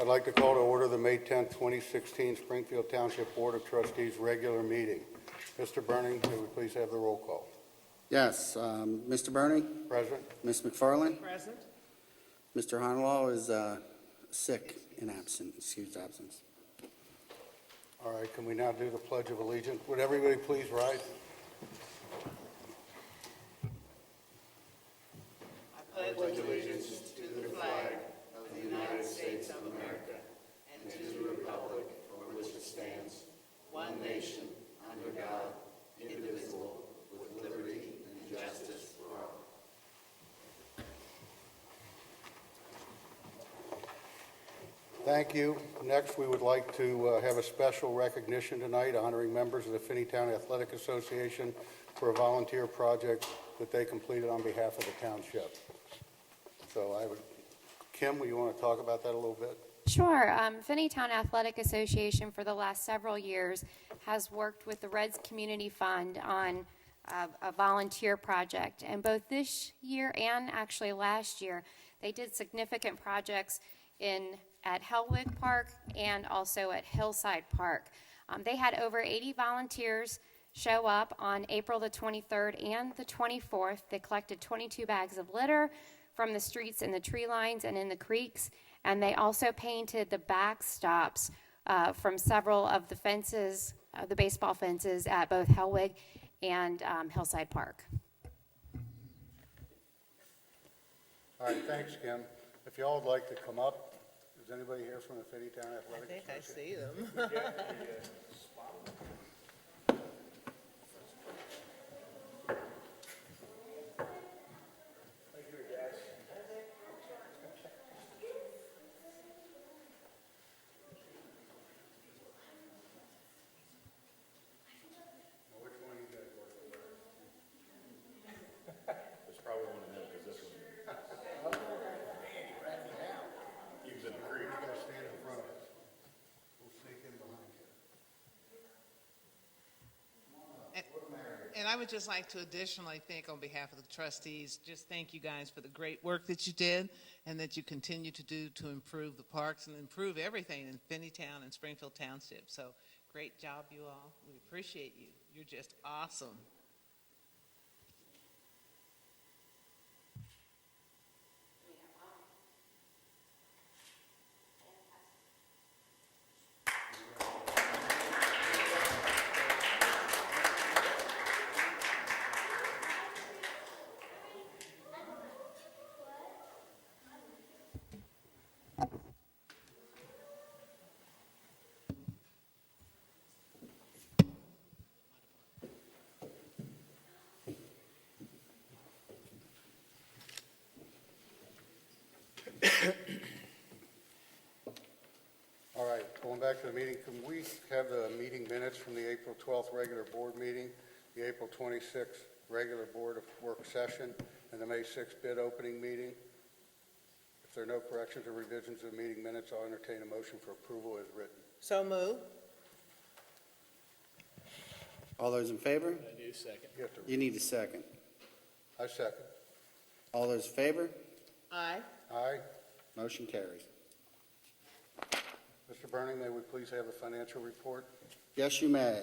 I'd like to call to order the May 10th, 2016 Springfield Township Board of Trustees regular meeting. Mr. Burning, may we please have the roll call? Yes, Mr. Bernie, Present? Ms. McFarland, Present. Mr. Honolaw is sick and absent, excused absence. All right, can we now do the Pledge of Allegiance? Would everybody please rise? I pledge allegiance to the flag of the United States of America and to the republic for which it stands, one nation, under God, indivisible, with liberty and justice for all. Thank you. Next, we would like to have a special recognition tonight honoring members of the Finneytown Athletic Association for a volunteer project that they completed on behalf of the township. So Kim, you want to talk about that a little bit? Sure. Finneytown Athletic Association for the last several years has worked with the Reds Community Fund on a volunteer project. And both this year and actually last year, they did significant projects at Hellwig Park and also at Hillside Park. They had over 80 volunteers show up on April the 23rd and the 24th. They collected 22 bags of litter from the streets and the tree lines and in the creeks, and they also painted the backstops from several of the fences, the baseball fences at both Hellwig and Hillside Park. All right, thanks, Kim. If y'all would like to come up, is anybody here from the Finneytown Athletic I Association? see them. Which one you guys work with? It's probably one of them, because this one, he was in the creek. You guys stand in front of us. We'll sneak in behind you. And I would just like to additionally thank on behalf of the trustees, just thank you guys for the great work that you did and that you continue to do to improve the parks and improve everything in Finneytown and Springfield Township. So great job, you all. We appreciate you. You're just awesome. All right, going back to the meeting, can we have the meeting minutes from the April 12th regular board meeting, the April 26th regular board of work session, and the May 6th bid opening meeting? If there are no corrections or revisions to the meeting minutes, I'll entertain a motion for approval as written. So move. All those in favor? I do second. You have to, You need a second. I second. All those in favor? Aye. Aye. Motion carries. Mr. Burning, may we please have the financial report? Yes, you may.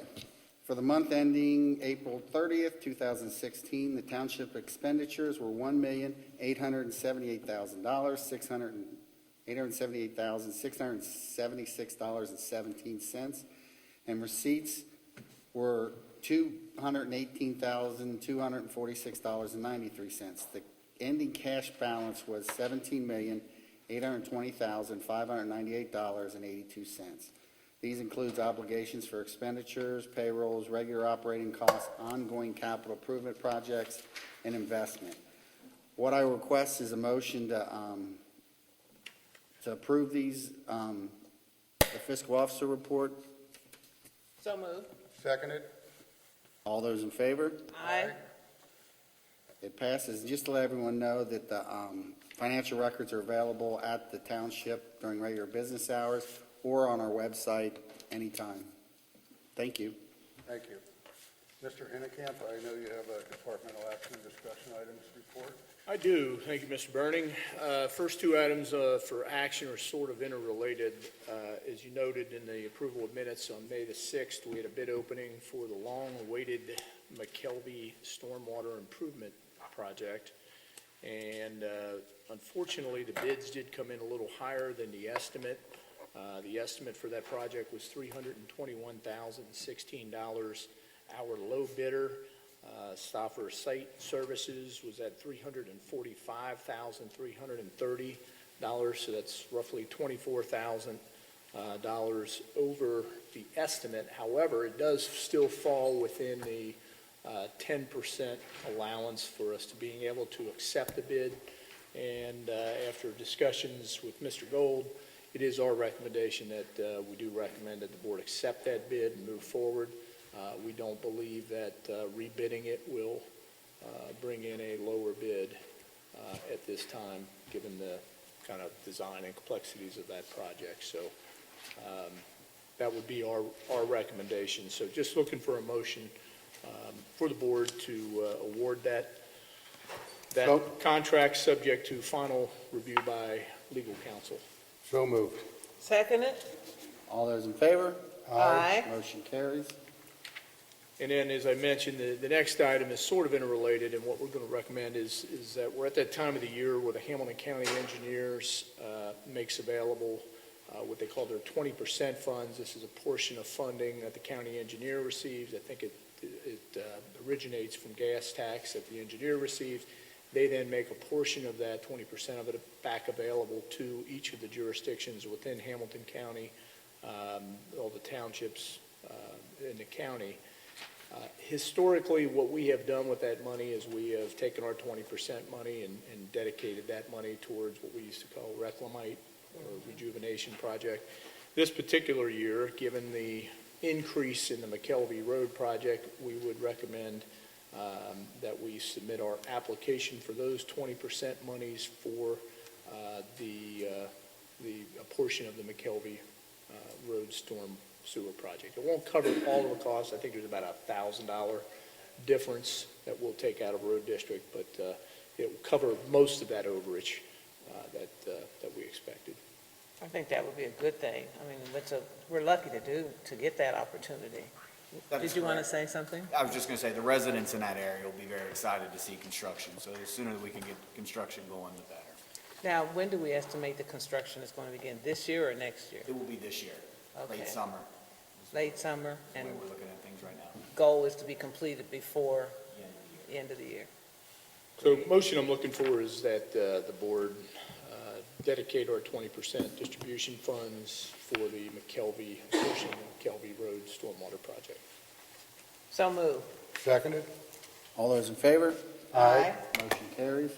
For the month ending April 30th, 2016, the township expenditures were $1,878,000, $878,676.17, and receipts were $218,246.93. The ending cash balance was $17,820,598.82. These includes obligations for expenditures, payrolls, regular operating costs, ongoing capital improvement projects, and investment. What I request is a motion to approve these, the fiscal officer report. So move. Seconded? All those in favor? Aye. It passes. Just to let everyone know that the financial records are available at the township during regular business hours or on our website anytime. Thank you. Thank you. Mr. Hinnekamp, I know you have a departmental action discussion items report. I do. Thank you, Mr. Burning. First two items for action are sort of interrelated. As you noted in the approval of minutes on May the 6th, we had a bid opening for the long-awaited McKelvey Stormwater Improvement Project. And unfortunately, the bids did come in a little higher than the estimate. The estimate for that project was $321,016. Our low bidder, Stauffer Site Services, was at $345,330, so that's roughly $24,000 over the estimate. However, it does still fall within the 10% allowance for us to being able to accept the bid. And after discussions with Mr. Gold, it is our recommendation that we do recommend that the board accept that bid and move forward. We don't believe that rebidding it will bring in a lower bid at this time, given the kind of design and complexities of that project. So that would be our recommendation. So just looking for a motion for the board to award that contract, subject to final review by legal counsel. So moved. Second it? All those in favor? Aye. Motion carries. And then, as I mentioned, the next item is sort of interrelated, and what we're going to recommend is that we're at that time of the year where the Hamilton County Engineers makes available what they call their 20% funds. This is a portion of funding that the county engineer receives. I think it originates from gas tax that the engineer receives. They then make a portion of that, 20% of it, back available to each of the jurisdictions within Hamilton County, all the townships in the county. Historically, what we have done with that money is we have taken our 20% money and dedicated that money towards what we used to call reclamite or rejuvenation project. This particular year, given the increase in the McKelvey Road project, we would recommend that we submit our application for those 20% monies for a portion of the McKelvey Road storm sewer project. It won't cover all of the costs. I think there's about $1,000 difference that we'll take out of road district, but it will cover most of that overage that we expected. I think that would be a good thing. I mean, we're lucky to get that opportunity. That is Did you want to correct. say something? I was just going to say, the residents in that area will be very excited to see construction, so the sooner that we can get construction going, the better. Now, when do we estimate the construction is going to begin? This year or next year? It will be this year, Okay. late summer, Late summer, the and way we're looking at things right now. goal is to be completed before Yeah. the end of the year. So motion I'm looking for is that the board dedicate our 20% distribution funds for the McKelvey, portion of McKelvey Road stormwater project. So move. Seconded? All those in favor? Aye. Motion carries.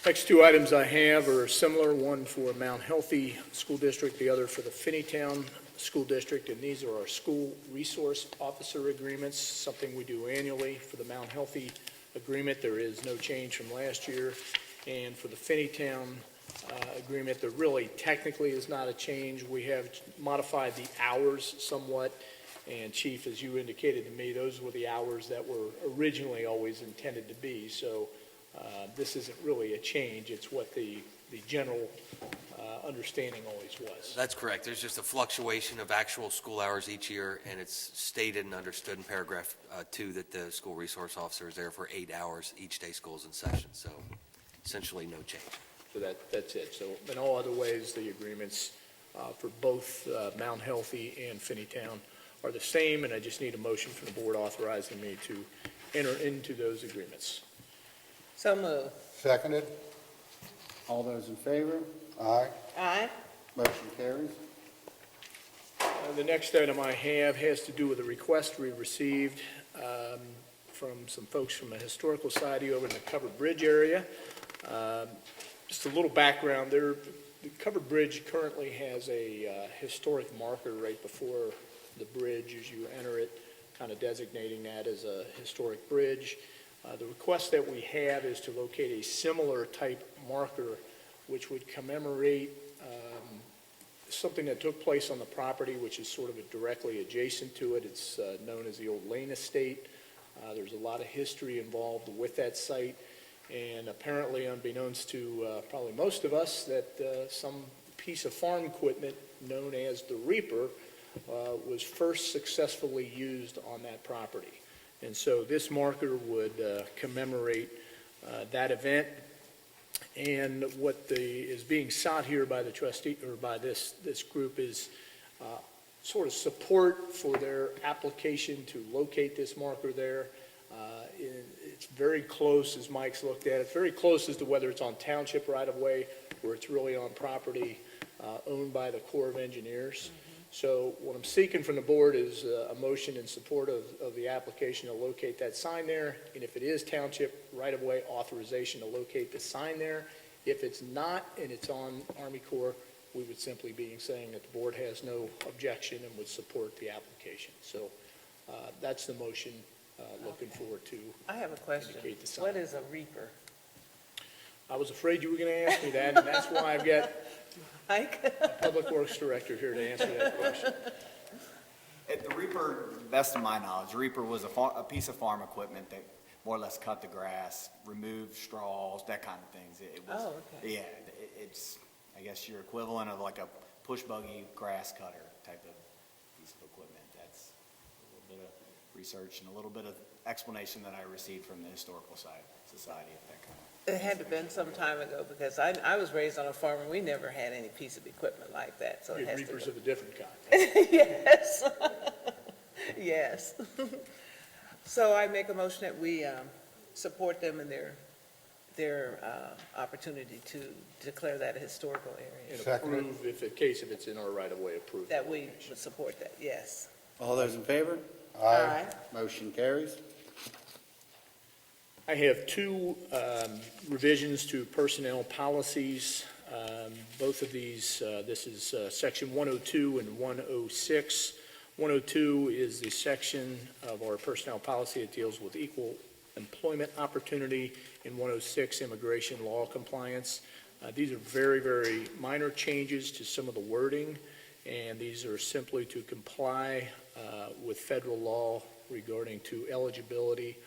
Next two items I have are similar, one for Mount Healthy School District, the other for the Finneytown School District, and these are our school resource officer agreements, something we do annually. For the Mount Healthy agreement, there is no change from last year, and for the Finneytown agreement, there really technically is not a change. We have modified the hours somewhat, and Chief, as you indicated to me, those were the hours that were originally always intended to be, so this isn't really a change. It's what the general understanding always was. That's correct. There's just a fluctuation of actual school hours each year, and it's stated and understood in paragraph 2 that the school resource officer is there for 8 hours each day school's in session, so essentially no change. So that's it. So in all other ways, the agreements for both Mount Healthy and Finneytown are the same, and I just need a motion from the board authorizing me to enter into those agreements. So move. Seconded? All those in favor? Aye. Aye. Motion carries. The next item I have has to do with a request we received from some folks from the Historical Society over in the Covered Bridge area. Just a little background there. The Covered Bridge currently has a historic marker right before the bridge as you enter it, kind of designating that as a historic bridge. The request that we have is to locate a similar type marker which would commemorate something that took place on the property, which is sort of directly adjacent to it. It's known as the Old Lane Estate. There's a lot of history involved with that site, and apparently unbeknownst to probably most of us, that some piece of farm equipment known as the Reaper was first successfully used on that property. And so this marker would commemorate that event. And what is being sought here by the trustee, or by this group, is sort of support for their application to locate this marker there. It's very close, as Mike's looked at, it's very close as to whether it's on township right-of-way or it's really on property owned by the Corps of Engineers. So what I'm seeking from the board is a motion in support of the application to locate that sign there. And if it is township right-of-way, authorization to locate the sign there. If it's not and it's on Army Corps, we would simply be saying that the board has no objection and would support the application. So that's the motion, looking forward to. I have a question. Indicate the sign. What is a reaper? I was afraid you were going to ask me that, and that's why I've got Mike? a Public Works Director here to answer that question. The Reaper, best of my knowledge, Reaper was a piece of farm equipment that more or less cut the grass, removed straws, that kind of things. It was, Oh, okay. Yeah, it's, I guess, your equivalent of like a push buggy grass cutter type of piece of equipment. That's a little bit of research and a little bit of explanation that I received from the Historical Society of that kind of. It had to been some time ago, because I was raised on a farm and we never had any piece of equipment like that, so it has to Reapers go. of a different kind. Yes. Yes. So I make a motion that we support them in their opportunity to declare that a historical area. And Second. approve, if the case, if it's in our right-of-way, approve. That we would support that, yes. All those in favor? Aye. Motion carries. I have two revisions to personnel policies. Both of these, this is Section 102 and 106. 102 is the section of our personnel policy that deals with equal employment opportunity, and 106, immigration law compliance. These are very, very minor changes to some of the wording, and these are simply to comply with federal law regarding to eligibility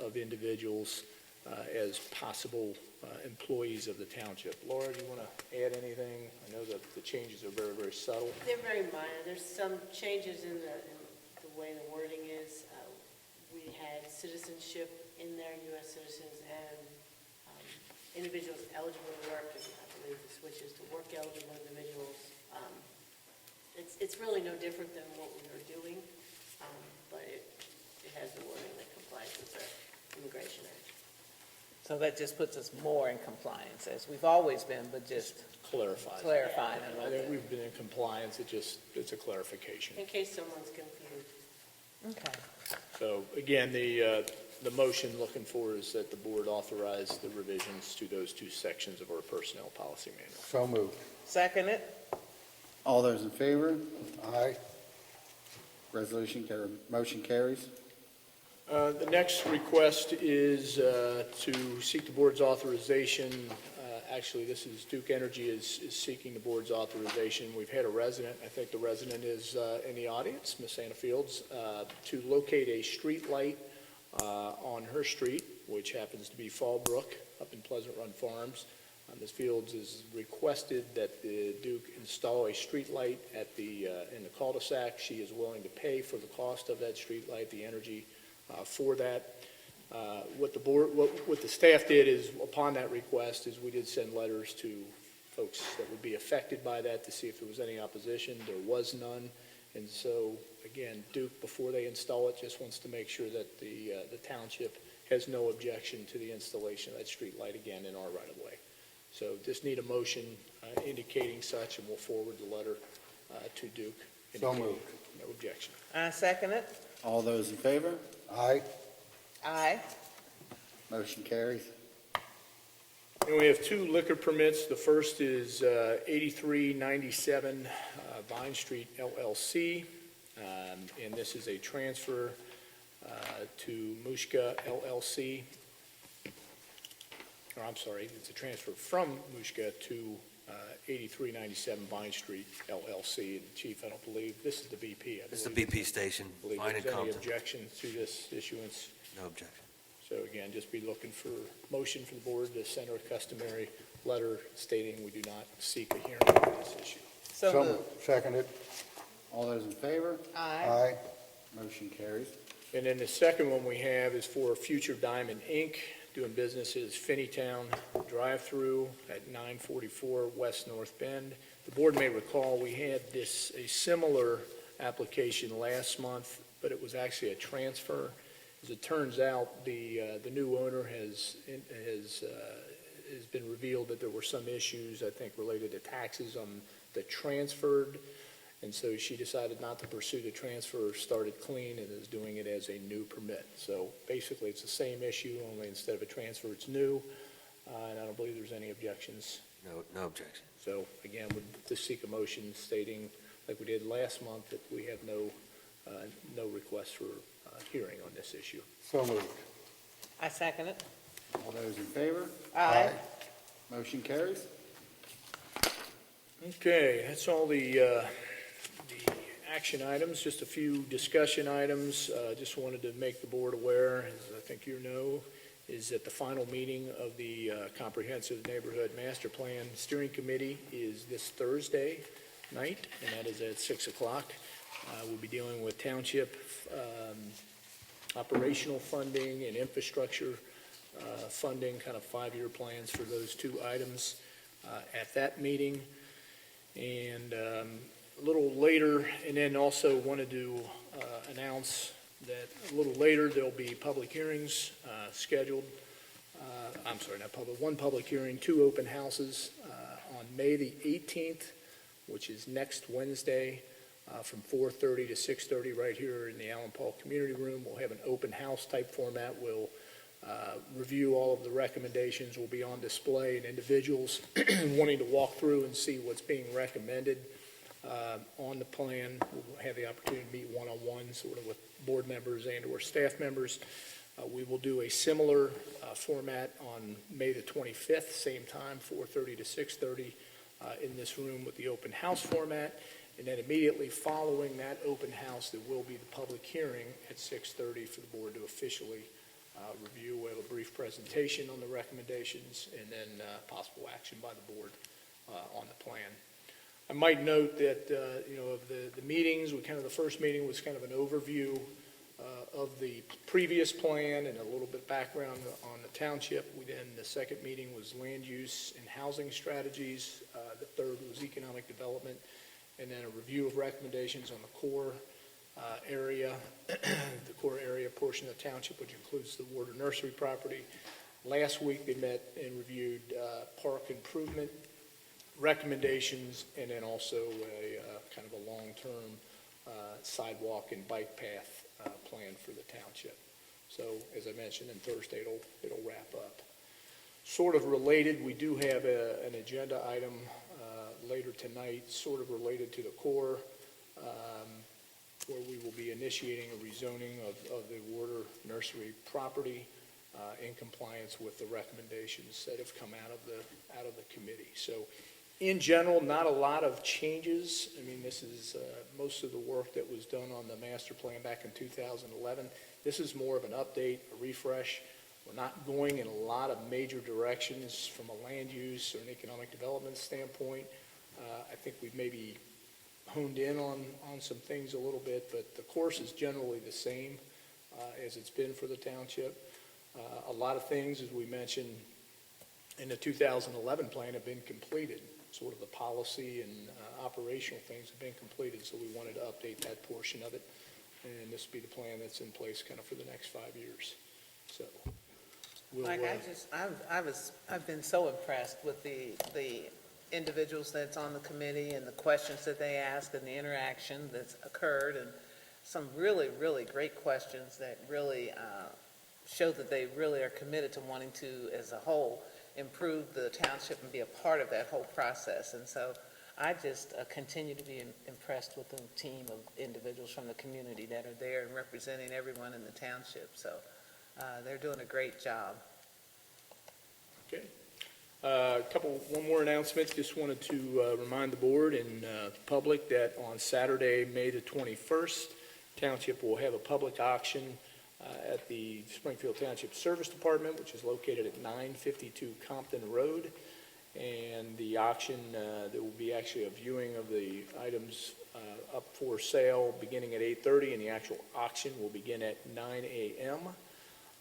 of individuals as possible employees of the township. Laura, do you want to add anything? I know that the changes are very, very subtle. They're very minor. There's some changes in the way the wording is. We had citizenship in there, U.S. citizens, and individuals eligible to work, and I believe the switches to work eligible individuals. It's really no different than what we were doing, but it has the wording that complies with the Immigration Act. So that just puts us more in compliance, as we've always been, but just Clarifies. clarifying it a I little think bit. we've been in compliance, it's a clarification. In case someone's confused. Okay. So again, the motion looking for is that the board authorize the revisions to those two sections of our personnel policy manual. So moved. Second it? All those in favor? Aye. Motion carries. The next request is to seek the board's authorization. Actually, this is Duke Energy is seeking the board's authorization. We've had a resident, I think the resident is in the audience, Miss Anna Fields, to locate a street light on her street, which happens to be Fallbrook up in Pleasant Run Farms. Ms. Fields has requested that the Duke install a street light at in the cul-de-sac. She is willing to pay for the cost of that street light, the energy for that. What the staff did is, upon that request, is we did send letters to folks that would be affected by that to see if there was any opposition. There was none. And so, again, Duke, before they install it, just wants to make sure that the township has no objection to the installation of that street light again in our right-of-way. So just need a motion indicating such, and we'll forward the letter to Duke. So indicating moved. No objection. I second it? All those in favor? Aye. Aye. Motion carries. And we have two liquor permits. The first is 8397 Vine Street LLC, and this is a transfer to Mushka LLC. Or I'm sorry, it's a transfer from Mushka to 8397 Vine Street LLC. And Chief, I don't believe, this is the BP. I It's the believe. BP station, Believe Vine and there's any Compton. objection to this issuance? No objection. So again, just be looking for motion for the board to send our customary letter stating we do not seek a hearing on this issue. So moved. Seconded. All those in favor? Aye. Aye. Motion carries. And then the second one we have is for Future Diamond Inc., doing business as Finneytown Drive-Through at 944 West North Bend. The board may recall, we had a similar application last month, but it was actually a transfer. As it turns out, the new owner has been revealed that there were some issues, I think, related to taxes on the transferred, and so she decided not to pursue the transfer, started clean, and is doing it as a new permit. So basically, it's the same issue, only instead of a transfer, it's new, and I don't believe there's any objections. No objection. So again, would just seek a motion stating, like we did last month, that we have no request for hearing on this issue. So moved. I second it. All those in favor? Aye. Motion carries. Okay, that's all the action items, just a few discussion items. Just wanted to make the board aware, as I think you know, is that the final meeting of the Comprehensive Neighborhood Master Plan Steering Committee is this Thursday night, and that is at 6 o'clock. We'll be dealing with township operational funding and infrastructure funding, kind of 5-year plans for those two items at that meeting. And a little later, and then also wanted to announce that a little later, there'll be public hearings scheduled. I'm sorry, not public, one public hearing, 2 open houses on May the 18th, which is next Wednesday, from 4:30 to 6:30 right here in the Allen Paul Community Room. We'll have an open house type format. We'll review all of the recommendations, will be on display, and individuals wanting to walk through and see what's being recommended on the plan will have the opportunity to meet one-on-one, sort of with board members and or staff members. We will do a similar format on May the 25th, same time, 4:30 to 6:30 in this room with the open house format. And then immediately following that open house, there will be the public hearing at 6:30 for the board to officially review. We'll have a brief presentation on the recommendations and then possible action by the board on the plan. I might note that, of the meetings, the first meeting was kind of an overview of the previous plan and a little bit background on the township. The second meeting was land use and housing strategies. The third was economic development, and then a review of recommendations on the core area, the core area portion of the township, which includes the Warder Nursery property. Last week, they met and reviewed park improvement recommendations, and then also a kind of a long-term sidewalk and bike path plan for the township. So, as I mentioned, on Thursday, it'll wrap up. Sort of related, we do have an agenda item later tonight, sort of related to the core, where we will be initiating a rezoning of the Warder Nursery property in compliance with the recommendations that have come out of the committee. So, in general, not a lot of changes. I mean, this is most of the work that was done on the master plan back in 2011. This is more of an update, a refresh. We're not going in a lot of major directions from a land use or an economic development standpoint. I think we've maybe honed in on some things a little bit, but the course is generally the same as it's been for the township. A lot of things, as we mentioned, in the 2011 plan have been completed. Sort of the policy and operational things have been completed, so we wanted to update that portion of it. And this will be the plan that's in place kind of for the next 5 years. So we'll, Mike, I've been so impressed with the individuals that's on the committee and the questions that they ask and the interaction that's occurred, and some really, really great questions that really show that they really are committed to wanting to, as a whole, improve the township and be a part of that whole process. And so I just continue to be impressed with the team of individuals from the community that are there and representing everyone in the township. So they're doing a great job. okay. One more announcement. Just wanted to remind the board and the public that on Saturday, May the 21st, Township will have a public auction at the Springfield Township Service Department, which is located at 952 Compton Road. And the auction, there will be actually a viewing of the items up for sale beginning at 8:30, and the actual auction will begin at 9 a.m.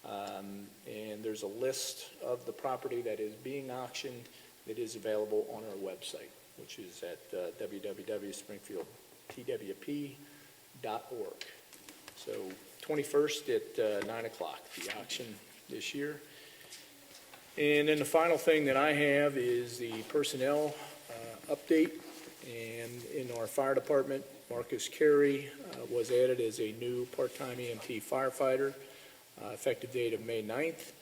And there's a list of the property that is being auctioned that is available on our website, which is at www.springfieldtwp.org. So 21st at 9 o'clock, the auction this year. And then the final thing that I have is the personnel update. And in our fire department, Marcus Carey was added as a new part-time EMT firefighter, effective date of May 9th.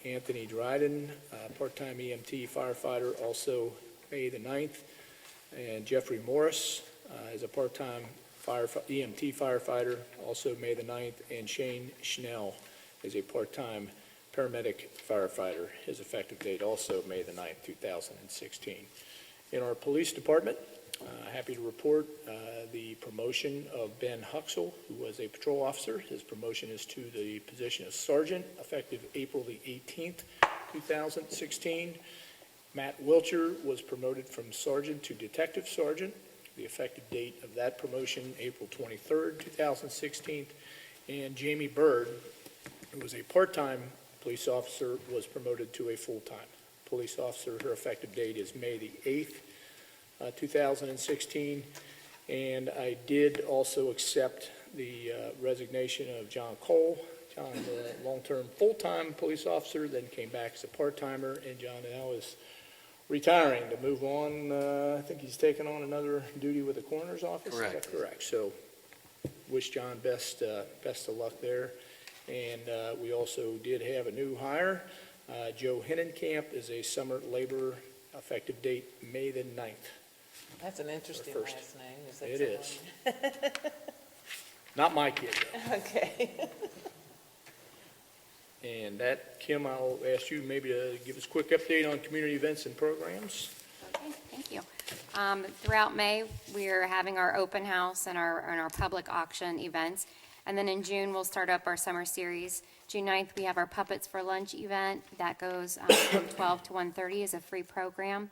Anthony Dryden, part-time EMT firefighter, also May the 9th. And Jeffrey Morris is a part-time EMT firefighter, also May the 9th. And Shane Schnell is a part-time paramedic firefighter. His effective date also May the 9th, 2016. In our police department, happy to report the promotion of Ben Huxell, who was a patrol officer. His promotion is to the position of sergeant, effective April the 18th, 2016. Matt Wilcher was promoted from sergeant to detective sergeant. The effective date of that promotion, April 23rd, 2016. And Jamie Bird, who was a part-time police officer, was promoted to a full-time police officer. Her effective date is May the 8th, 2016. And I did also accept the resignation of John Cole. John, the long-term full-time police officer, then came back as a part-timer, and John now is retiring to move on. I think he's taken on another duty with the coroner's office. Correct. Is that correct? So wish John best of luck there. And we also did have a new hire. Joe Hinnenkamp is a summer laborer, effective date May the 9th. That's an interesting First. last name. Is that It someone- is. Not my kid, though. Okay. And that, Kim, I'll ask you maybe to give us a quick update on community events and programs. Okay, thank you. Throughout May, we're having our open house and our public auction events. And then in June, we'll start up our summer series. June 9th, we have our Puppets for Lunch event. That goes from 12 to 1:30 as a free program.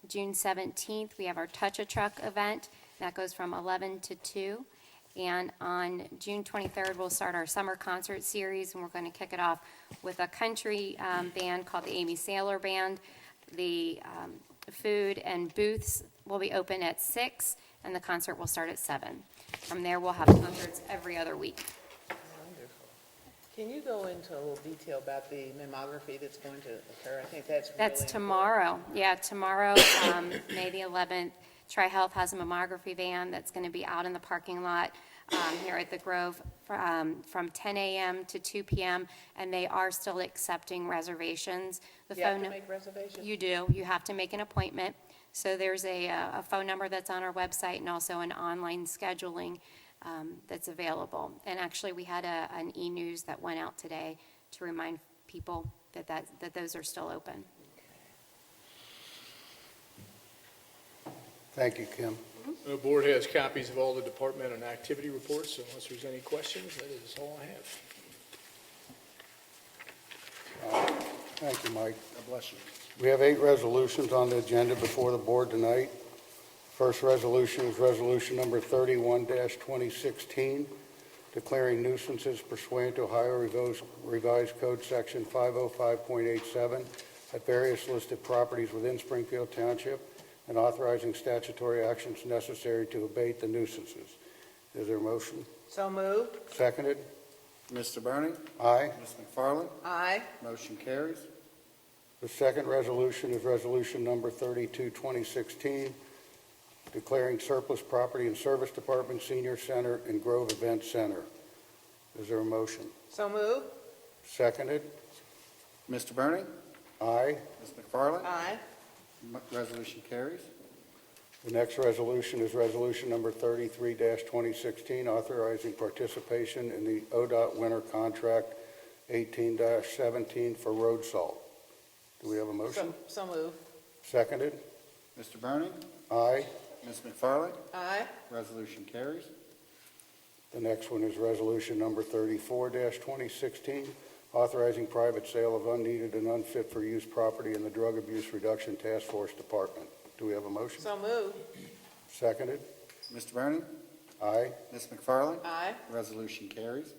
June 17th, we have our Touch a Truck event. That goes from 11 to 2. And on June 23rd, we'll start our summer concert series, and we're going to kick it off with a country band called the Amy Sailor Band. The food and booths will be open at 6, and the concert will start at 7. From there, we'll have concerts every other week. Wonderful. Can you go into a little detail about the mammography that's going to occur? I think that's really That's important. tomorrow. Yeah, tomorrow, May the 11th. Tri-Health has a mammography van that's going to be out in the parking lot here at the Grove from 10 a.m. to 2 p.m., and they are still accepting reservations. You have to make reservations? You do. You have to make an appointment. So there's a phone number that's on our website and also an online scheduling that's available. And actually, we had an e-news that went out today to remind people that those are still open. Thank you, Kim. The board has copies of all the department and activity reports, so unless there's any questions, that is all I have. Thank you, Mike. God bless you. We have 8 resolutions on the agenda before the board tonight. First resolution is resolution number 31-2016, declaring nuisances pursuant to Ohio Revised Code Section 505.87 at various listed properties within Springfield Township, and authorizing statutory actions necessary to abate the nuisances. Is there a motion? So moved. Seconded? Mr. Burning? Aye. Ms. McFarland? Aye. Motion carries. The second resolution is resolution number 32-2016, declaring surplus property in Service Department Senior Center and Grove Event Center. Is there a motion? So moved. Seconded? Mr. Burning? Aye. Ms. McFarland? Aye. Resolution carries. The next resolution is resolution number 33-2016, authorizing participation in the ODOT winter contract 18-17 for road salt. Do we have a motion? So move. Seconded? Mr. Burning? Aye. Ms. McFarland? Aye. Resolution carries. The next one is resolution number 34-2016, authorizing private sale of unneeded and unfit for use property in the Drug Abuse Reduction Task Force Department. Do we have a motion? So move. Seconded? Mr. Burning? Aye. Ms. McFarland? Aye. Resolution carries.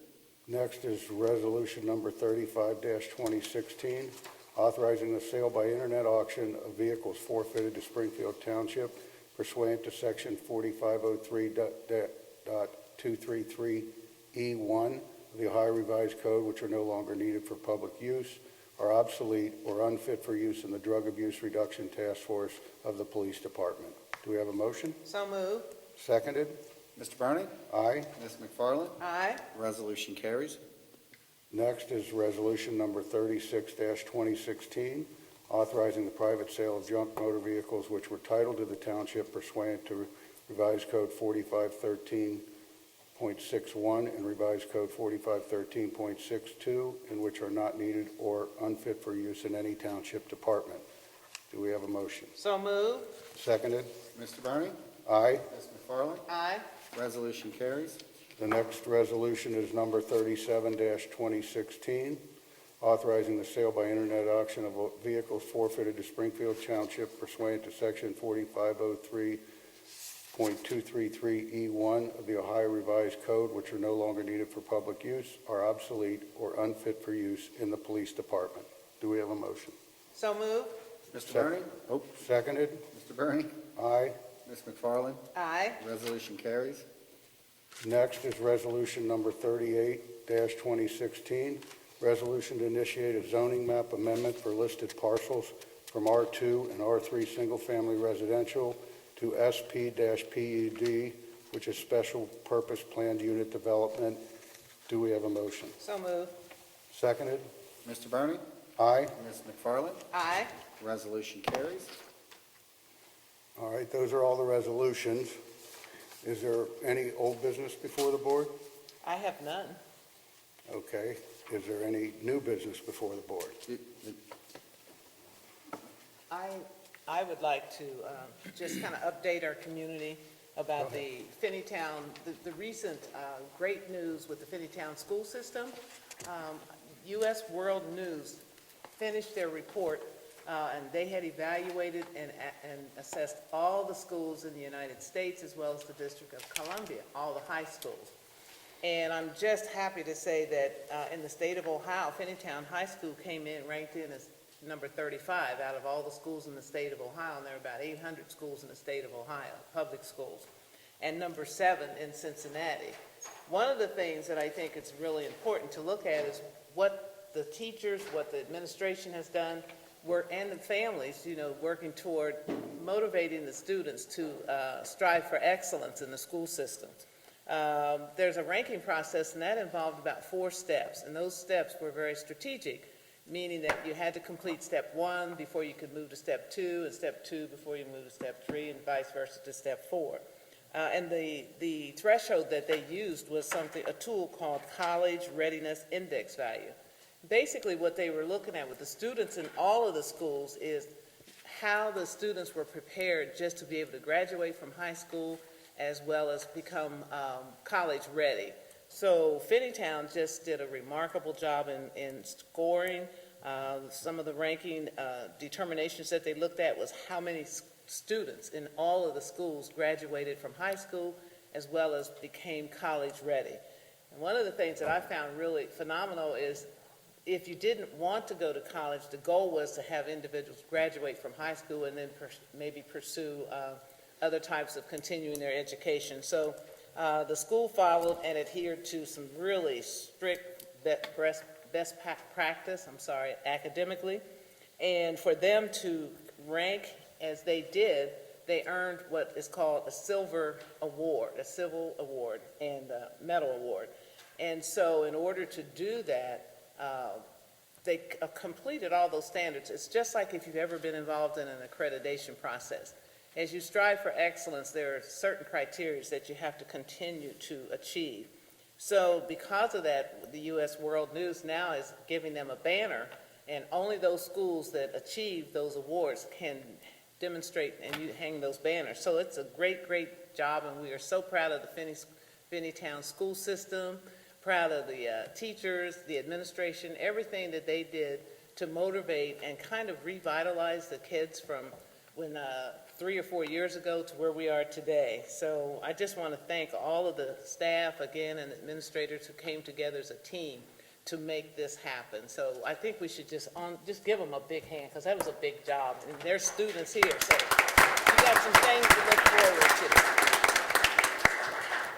Next is resolution number 35-2016, authorizing the sale by internet auction of vehicles forfeited to Springfield Township pursuant to section 4503.233E1 of the Ohio Revised Code, which are no longer needed for public use, are obsolete or unfit for use in the Drug Abuse Reduction Task Force of the Police Department. Do we have a motion? So move. Seconded? Mr. Burning? Aye. Ms. McFarland? Aye. Resolution carries. Next is resolution number 36-2016, authorizing the private sale of junk motor vehicles which were titled to the township pursuant to Revised Code 4513.61 and Revised Code 4513.62, and which are not needed or unfit for use in any township department. Do we have a motion? So move. Seconded? Mr. Burning? Aye. Ms. McFarland? Aye. Resolution carries. The next resolution is number 37-2016, authorizing the sale by internet auction of vehicles forfeited to Springfield Township pursuant to section 4503.233E1 of the Ohio Revised Code, which are no longer needed for public use, are obsolete or unfit for use in the police department. Do we have a motion? So move. Mr. Burning? Oh, Seconded? Mr. Burning? Aye. Ms. McFarland? Aye. Resolution carries. Next is resolution number 38-2016, resolution to initiate a zoning map amendment for listed parcels from R2 and R3 single-family residential to SP-PUD, which is Special Purpose Planned Unit Development. Do we have a motion? So move. Seconded? Mr. Burning? Aye. Ms. McFarland? Aye. Resolution carries. All right, those are all the resolutions. Is there any old business before the board? I have none. Okay. Is there any new business before the board? I would like to just kind of update our community about the Finneytown, the recent great news with the Finneytown school system. U.S. World News finished their report, and they had evaluated and assessed all the schools in the United States as well as the District of Columbia, all the high schools. And I'm just happy to say that in the state of Ohio, Finneytown High School came in, ranked in as number 35 out of all the schools in the state of Ohio, and there are about 800 schools in the state of Ohio, public schools, and number 7 in Cincinnati. One of the things that I think is really important to look at is what the teachers, what the administration has done, and the families, working toward motivating the students to strive for excellence in the school system. There's a ranking process, and that involved about 4 steps, and those steps were very strategic, meaning that you had to complete step 1 before you could move to step 2, and step 2 before you move to step 3, and vice versa to step 4. And the threshold that they used was a tool called College Readiness Index Value. Basically, what they were looking at with the students in all of the schools is how the students were prepared just to be able to graduate from high school as well as become college ready. So Finneytown just did a remarkable job in scoring. Some of the ranking determinations that they looked at was how many students in all of the schools graduated from high school as well as became college ready. And one of the things that I found really phenomenal is if you didn't want to go to college, the goal was to have individuals graduate from high school and then maybe pursue other types of continuing their education. So the school followed and adhered to some really strict best practice, academically. And for them to rank as they did, they earned what is called a silver award, a civil award and a medal award. And so in order to do that, they completed all those standards. It's just like if you've ever been involved in an accreditation process. As you strive for excellence, there are certain criteria that you have to continue to achieve. So because of that, the U.S. World News now is giving them a banner And only those schools that achieve those awards can demonstrate and you hang those banners. So it's a great, great job, and we are so proud of the Finneytown school system, proud of the teachers, the administration, everything that they did to motivate and kind of revitalize the kids from when 3 or 4 years ago to where we are today. So I just want to thank all of the staff again and administrators who came together as a team to make this happen. So I think we should just give them a big hand, because that was a big job, and there's students here, so you got some things to look forward to.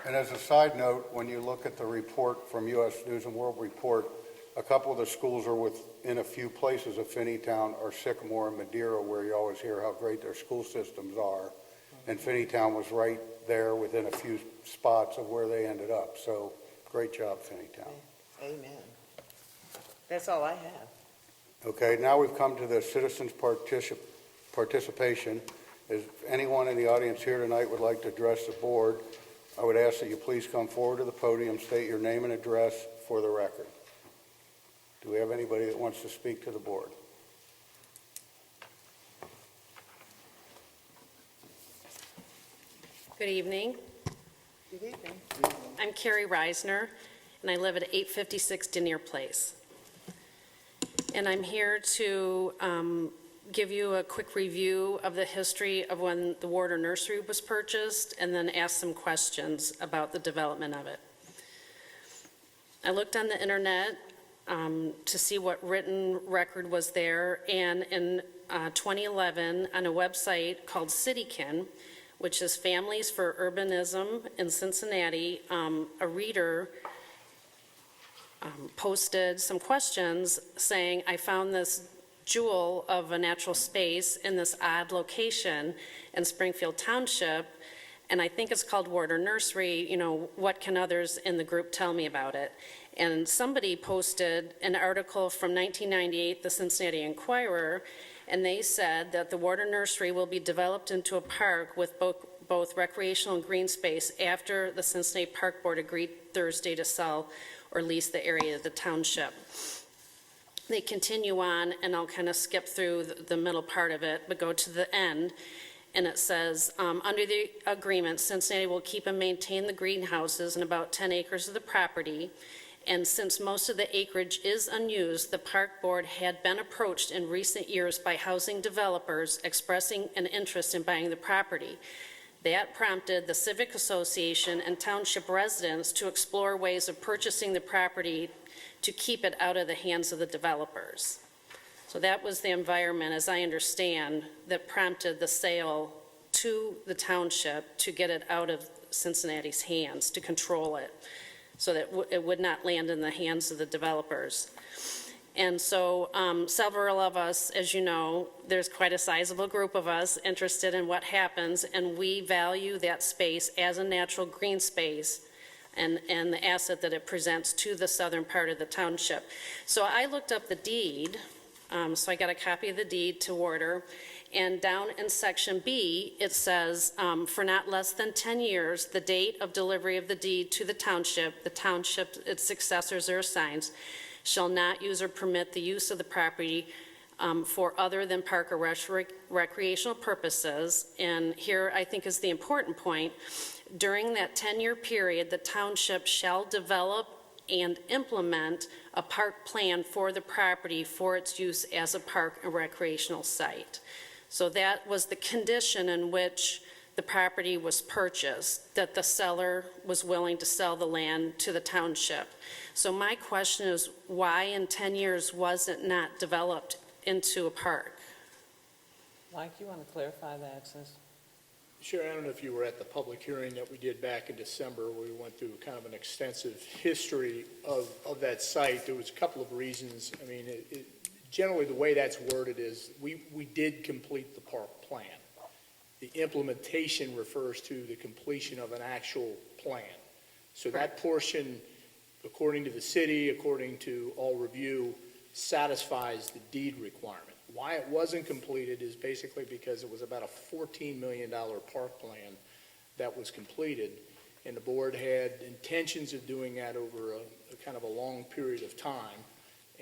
And as a side note, when you look at the report from U.S. News and World Report, a couple of the schools are within a few places of Finneytown, or Sycamore and Madeira, where you always hear how great their school systems are. And Finneytown was right there within a few spots of where they ended up. So great job, Finneytown. Amen. That's all I have. Okay, now we've come to the citizens' participation. If anyone in the audience here tonight would like to address the board, I would ask that you please come forward to the podium, state your name and address for the record. Do we have anybody that wants to speak to the board? Good evening. Good evening. I'm Carrie Reisner, and I live at 856 Denier Place. And I'm here to give you a quick review of the history of when the Warder Nursery was purchased, and then ask some questions about the development of it. I looked on the internet to see what written record was there, and in 2011, on a website called Citykin, which is Families for Urbanism in Cincinnati, a reader posted some questions saying, I found this jewel of a natural space in this odd location in Springfield Township, and I think it's called Warder Nursery. You know, what can others in the group tell me about it? And somebody posted an article from 1998, the Cincinnati Enquirer, and they said that the Warder Nursery will be developed into a park with both recreational and green space after the Cincinnati Park Board agreed Thursday to sell or lease the area of the township. They continue on, and I'll kind of skip through the middle part of it, but go to the end, and it says, under the agreement, Cincinnati will keep and maintain the greenhouses and about 10 acres of the property, and since most of the acreage is unused, the Park Board had been approached in recent years by housing developers expressing an interest in buying the property. That prompted the Civic Association and township residents to explore ways of purchasing the property to keep it out of the hands of the developers. So that was the environment, as I understand, that prompted the sale to the township to get it out of Cincinnati's hands, to control it, so that it would not land in the hands of the developers. And so several of us, as you know, there's quite a sizable group of us interested in what happens, and we value that space as a natural green space and the asset that it presents to the southern part of the township. So I looked up the deed, so I got a copy of the deed to Warder, and down in section B, it says, for not less than 10 years, the date of delivery of the deed to the township, its successors or assigns, shall not use or permit the use of the property for other than park or recreational purposes. And here I think is the important point. During that 10-year period, the township shall develop and implement a park plan for the property for its use as a park and recreational site. So that was the condition in which the property was purchased, that the seller was willing to sell the land to the township. So my question is, why in 10 years was it not developed into a park? Mike, you want to clarify that since? Sure, I don't know if you were at the public hearing that we did back in December, where we went through kind of an extensive history of that site. There was a couple of reasons. I mean, generally the way that's worded is we did complete the park plan. The implementation refers to the completion of an actual plan. So that portion, according to the city, according to all review, satisfies the deed requirement. Why it wasn't completed is basically because it was about a $14 million park plan that was completed, and the board had intentions of doing that over a kind of a long period of time,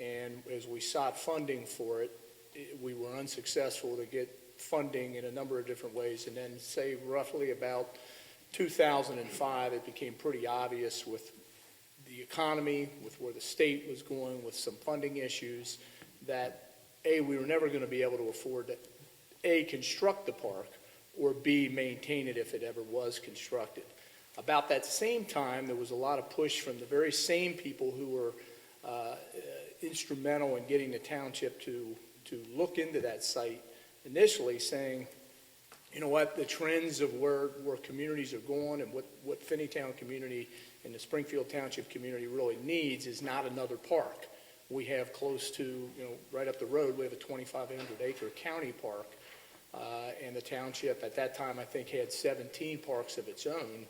And as we sought funding for it, we were unsuccessful to get funding in a number of different ways. And then say roughly about 2005, it became pretty obvious with the economy, with where the state was going, with some funding issues, that A, we were never going to be able to afford to, A, construct the park, or B, maintain it if it ever was constructed. About that same time, there was a lot of push from the very same people who were instrumental in getting the township to look into that site initially, saying, you know what, the trends of where communities are going and what Finneytown community and the Springfield Township community really needs is not another park. We have close to, right up the road, we have a 2,500-acre county park, and the township at that time, I think, had 17 parks of its own.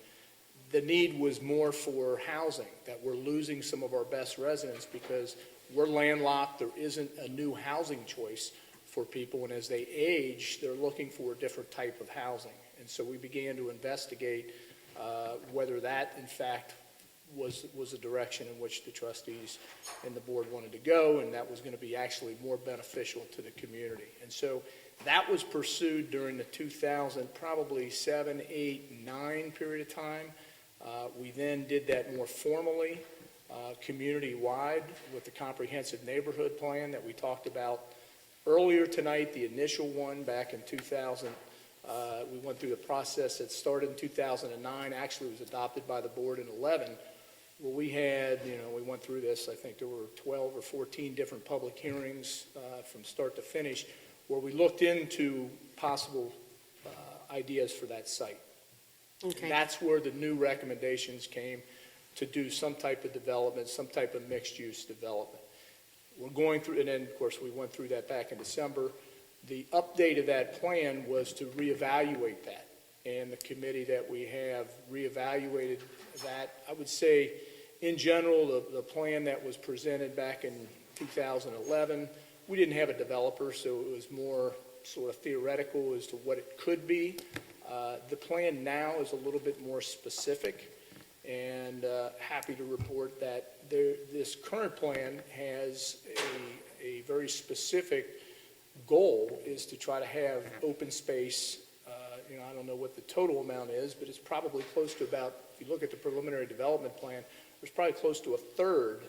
The need was more for housing, that we're losing some of our best residents because we're landlocked. There isn't a new housing choice for people, and as they age, they're looking for a different type of housing. And so we began to investigate whether that, in fact, was a direction in which the trustees and the board wanted to go, and that was going to be actually more beneficial to the community. And so that was pursued during the 2000, probably 7, 8, 9 period of time. We then did that more formally, community-wide, with the comprehensive neighborhood plan that we talked about earlier tonight, the initial one back in 2000. We went through the process that started in 2009, actually was adopted by the board in 11. Well, we had, we went through this, I think there were 12 or 14 different public hearings from start to finish, where we looked into possible ideas for that site. Okay. And that's where the new recommendations came to do some type of development, some type of mixed-use development. We're going through, and then, of course, we went through that back in December. The update of that plan was to reevaluate that, and the committee that we have reevaluated that. I would say, in general, the plan that was presented back in 2011, we didn't have a developer, so it was more sort of theoretical as to what it could be. The plan now is a little bit more specific, and happy to report that this current plan has a very specific goal, is to try to have open space. I don't know what the total amount is, but it's probably close to about, if you look at the preliminary development plan, there's probably close to a third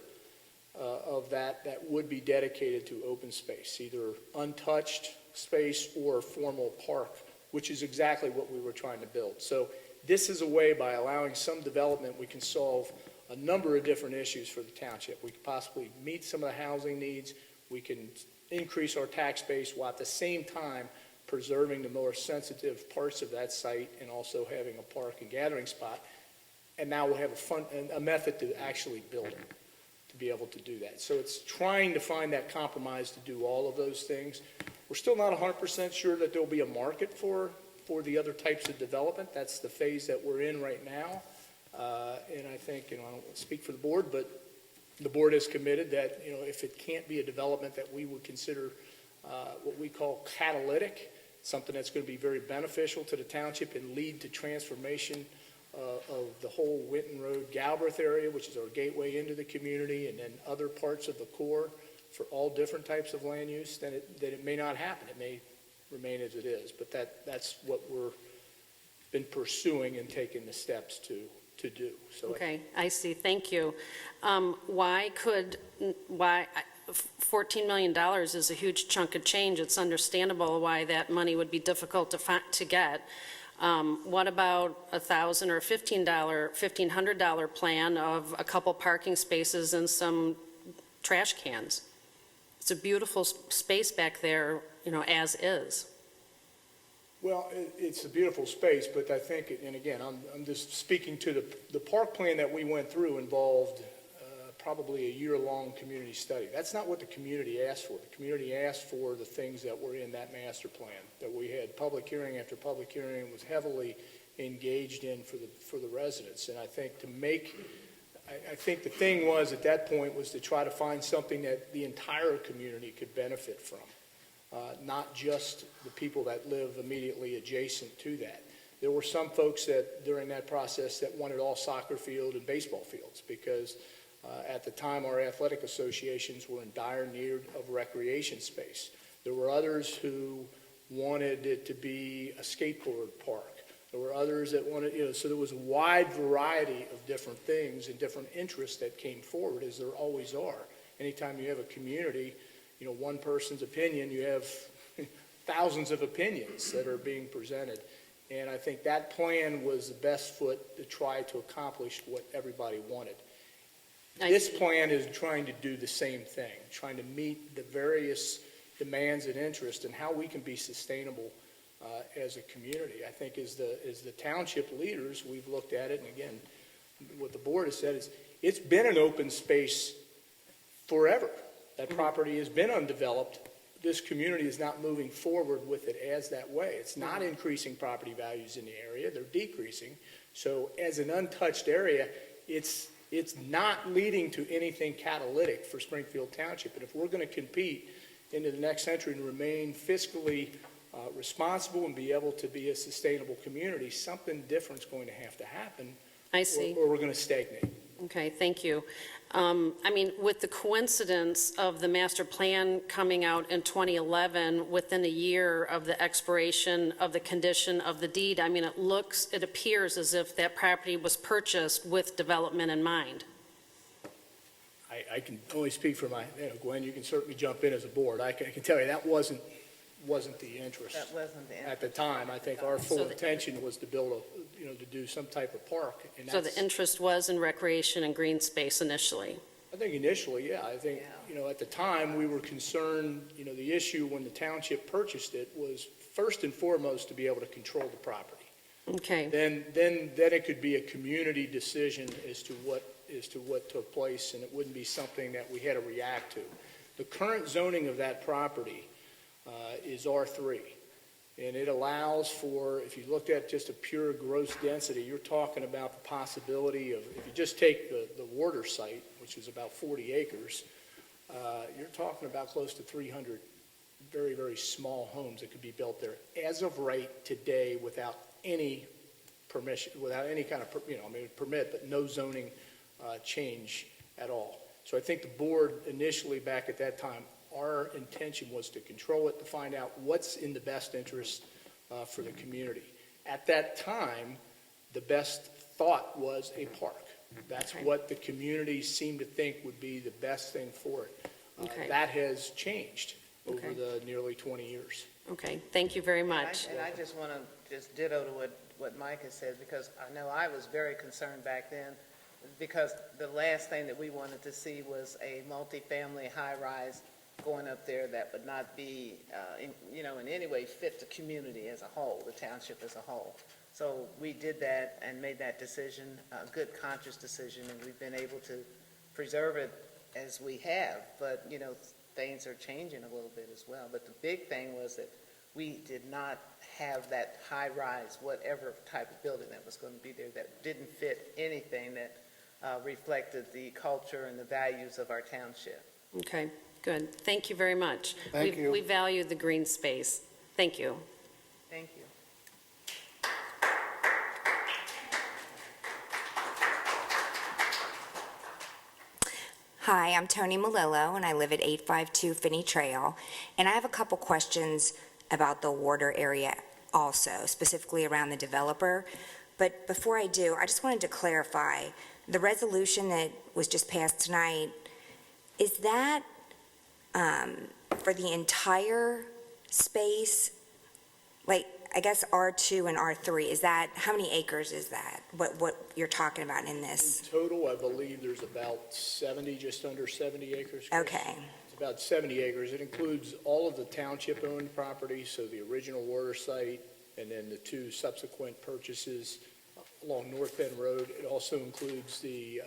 of that would be dedicated to open space, either untouched space or formal park, which is exactly what we were trying to build. So this is a way, by allowing some development, we can solve a number of different issues for the township. We could possibly meet some of the housing needs. We can increase our tax base while at the same time preserving the more sensitive parts of that site and also having a park and gathering spot. And now we'll have a method to actually build it, to be able to do that. So it's trying to find that compromise to do all of those things. We're still not 100% sure that there'll be a market for the other types of development. That's the phase that we're in right now. And I think, I don't speak for the board, but the board is committed that, if it can't be a development that we would consider what we call catalytic, something that's going to be very beneficial to the township and lead to transformation of the whole Winton Road Galbraith area, which is our gateway into the community, and then other parts of the core for all different types of land use, then it may not happen. It may remain as it is. But that's what we're been pursuing and taking the steps to do. So Okay, I see, thank you. Why $14 million is a huge chunk of change. It's understandable why that money would be difficult to get. What about $1,000 or $1,500 plan of a couple parking spaces and some trash cans? It's a beautiful space back there, as is. Well, it's a beautiful space, but I think, and again, I'm just speaking to the park plan that we went through involved probably a year-long community study. That's not what the community asked for. The community asked for the things that were in that master plan, that we had public hearing after public hearing, was heavily engaged in for the residents. And I think I think the thing was at that point was to try to find something that the entire community could benefit from. Not just the people that live immediately adjacent to that. There were some folks that during that process that wanted all soccer field and baseball fields because At the time, our athletic associations were in dire need of recreation space. There were others who wanted it to be a skateboard park. There were others that wanted, so there was a wide variety of different things and different interests that came forward, as there always are. Anytime you have a community, one person's opinion, you have thousands of opinions that are being presented. And I think that plan was the best foot to try to accomplish what everybody wanted. This plan is trying to do the same thing, trying to meet the various demands and interests and how we can be sustainable as a community. I think as the township leaders, we've looked at it, and again, what the board has said is, it's been an open space forever. That property has been undeveloped. This community is not moving forward with it as that way. It's not increasing property values in the area, they're decreasing. So as an untouched area, it's not leading to anything catalytic for Springfield Township. And if we're going to compete into the next century and remain fiscally responsible and be able to be a sustainable community, something different is going to have to happen. I see. Or we're going to stagnate. Okay, thank you. With the coincidence of the master plan coming out in 2011, within a year of the expiration of the condition of the deed, it appears as if that property was purchased with development in mind. I can only speak for Gwen, you can certainly jump in as a board. I can tell you that wasn't the interest. That wasn't the At the time. I think our full intention was to build to do some type of park. And So the interest was in recreation and green space initially? I think initially, yeah. I think, at the time, we were concerned, the issue when the township purchased it was first and foremost to be able to control the property. Okay, Then it could be a community decision as to what took place, and it wouldn't be something that we had to react to. The current zoning of that property is R3, and it allows for, if you looked at just a pure gross density, you're talking about the possibility of, if you just take the Warder site, which is about 40 acres, you're talking about close to 300 very, very small homes that could be built there as of right today without any permission, without any kind of, permit, but no zoning change at all. So I think the board initially back at that time, our intention was to control it, to find out what's in the best interest for the community. At that time, the best thought was a park. That's what the community seemed to think would be the best thing for it. Okay. That has changed over Okay. the nearly 20 years. okay, thank you very much. And I just want to just ditto to what Mike has said, because I know I was very concerned back then, because the last thing that we wanted to see was a multifamily high-rise going up there that would not be, in any way fit the community as a whole, the township as a whole. So we did that and made that decision, a good conscious decision, and we've been able to preserve it as we have. But, things are changing a little bit as well. But the big thing was that we did not have that high-rise, whatever type of building that was going to be there, that didn't fit anything that reflected the culture and the values of our township. Okay, good. Thank you very much. Thank you. We value the green space. Thank you. Thank you. Hi, I'm Tony Malillo, and I live at 852 Finney Trail. And I have a couple questions about the Warder area also, specifically around the developer. But before I do, I just wanted to clarify, the resolution that was just passed tonight, is that for the entire space? Like, I guess R2 and R3, is that, how many acres is that? What you're talking about in this? In total, I believe there's about 70, just under 70 acres. Chris. Okay, It's about 70 acres. It includes all of the township-owned properties, so the original Warder site, and then the two subsequent purchases along North Bend Road. It also includes the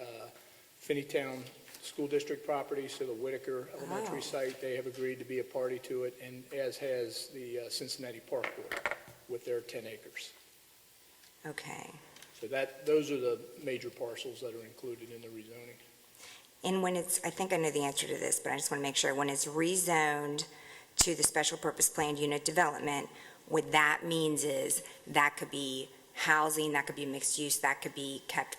Finneytown School District property, so the Whitaker Elementary site. They have agreed to be a party to it, and as has the Cincinnati Park Board with their 10 acres. okay. So those are the major parcels that are included in the rezoning. And when it's, I think I know the answer to this, but I just want to make sure, when it's rezoned to the special purpose planned unit development, what that means is that could be housing, that could be mixed use, that could be kept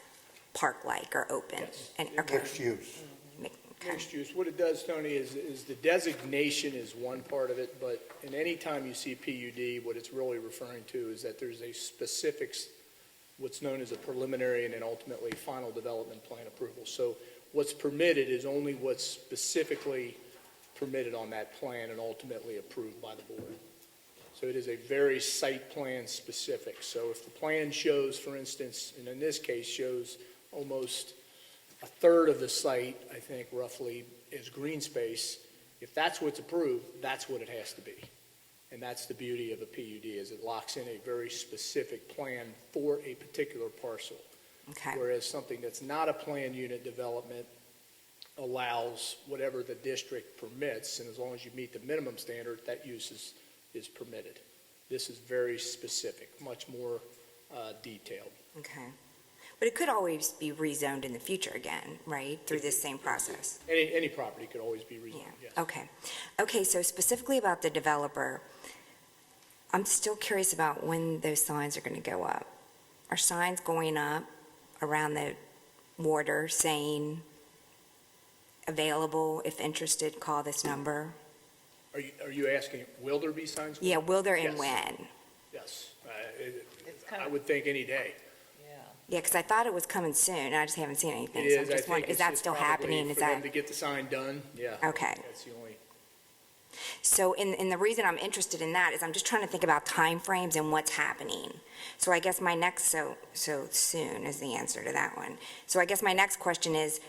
park-like or open? Yes. And, okay. Mixed use. Okay. Mixed use, what it does, Tony, is the designation is one part of it, but in any time you see PUD, what it's really referring to is that there's a specific, what's known as a preliminary and then ultimately final development plan approval. So what's permitted is only what's specifically permitted on that plan and ultimately approved by the board. So it is a very site plan specific. So if the plan shows, for instance, and in this case shows almost a third of the site, I think roughly, is green space, if that's what's approved, that's what it has to be. And that's the beauty of a PUD, is it locks in a very specific plan for a particular parcel. Okay. Whereas something that's not a planned unit development allows whatever the district permits, and as long as you meet the minimum standard, that use is permitted. This is very specific, much more detailed. Okay. But it could always be rezoned in the future again, right, through this same process? Any property could always be rezoned, yes. Okay. Okay, so specifically about the developer, I'm still curious about when those signs are going to go up. Are signs going up around the water saying, available, if interested, call this number? Are you asking, will there be signs? Yeah, will there and Yes. when? Yes. It's kind I of, would think any day. yeah. Yeah, because I thought it was coming soon, and I just haven't seen anything. It So I'm is, I just think wondering, is it's that just still probably happening? Is for them that, to get the sign done, yeah. okay. That's the only, So in the reason I'm interested in that is I'm just trying to think about timeframes and what's happening. So I guess my next, so soon is the answer to that one. So I guess my next question is,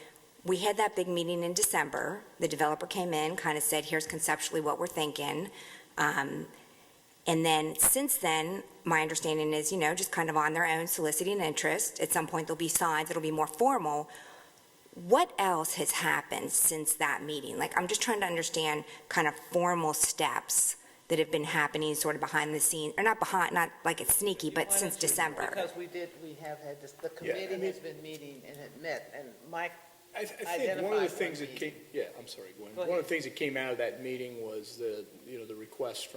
we had that big meeting in December. The developer came in, kind of said, here's conceptually what we're thinking. And then, since then, my understanding is, just kind of on their own soliciting interest. At some point, there'll be signs, it'll be more formal. What else has happened since that meeting? Like, I'm just trying to understand kind of formal steps that have been happening sort of behind the scenes, or not like it's sneaky, but since December. Because we have had this, the Yeah, I committee mean- has been meeting and had met, and Mike, I think one of Identify the things one that meeting. came, yeah, I'm sorry, Gwen. Go One of ahead. the things that came out of that meeting was the request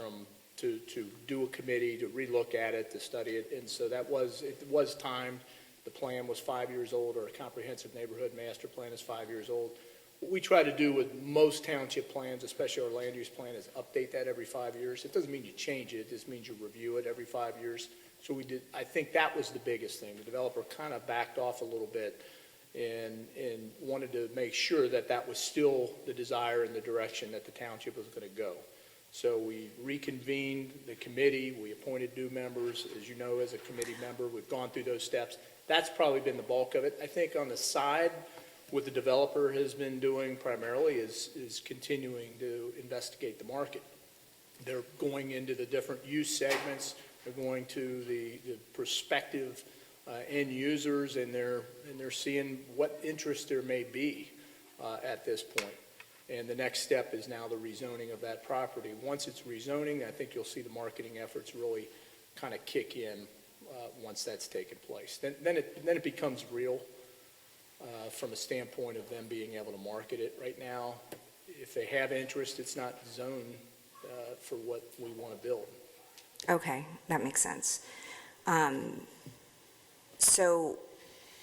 to do a committee, to relook at it, to study it, and so it was timed. The plan was 5 years old, or a comprehensive neighborhood master plan is 5 years old. What we try to do with most township plans, especially our land use plan, is update that every 5 years. It doesn't mean you change it, it just means you review it every 5 years. So I think that was the biggest thing. The developer kind of backed off a little bit and wanted to make sure that that was still the desire and the direction that the township was going to go. So we reconvened the committee, we appointed new members. As you know, as a committee member, we've gone through those steps. That's probably been the bulk of it. I think on the side, what the developer has been doing primarily is continuing to investigate the market. They're going into the different use segments, they're going to the prospective end users, and they're seeing what interest there may be at this point. And the next step is now the rezoning of that property. Once it's rezoning, I think you'll see the marketing efforts really kind of kick in once that's taken place. Then it becomes real from a standpoint of them being able to market it. Right now, if they have interest, it's not zoned for what we want to build. Okay, that makes sense. So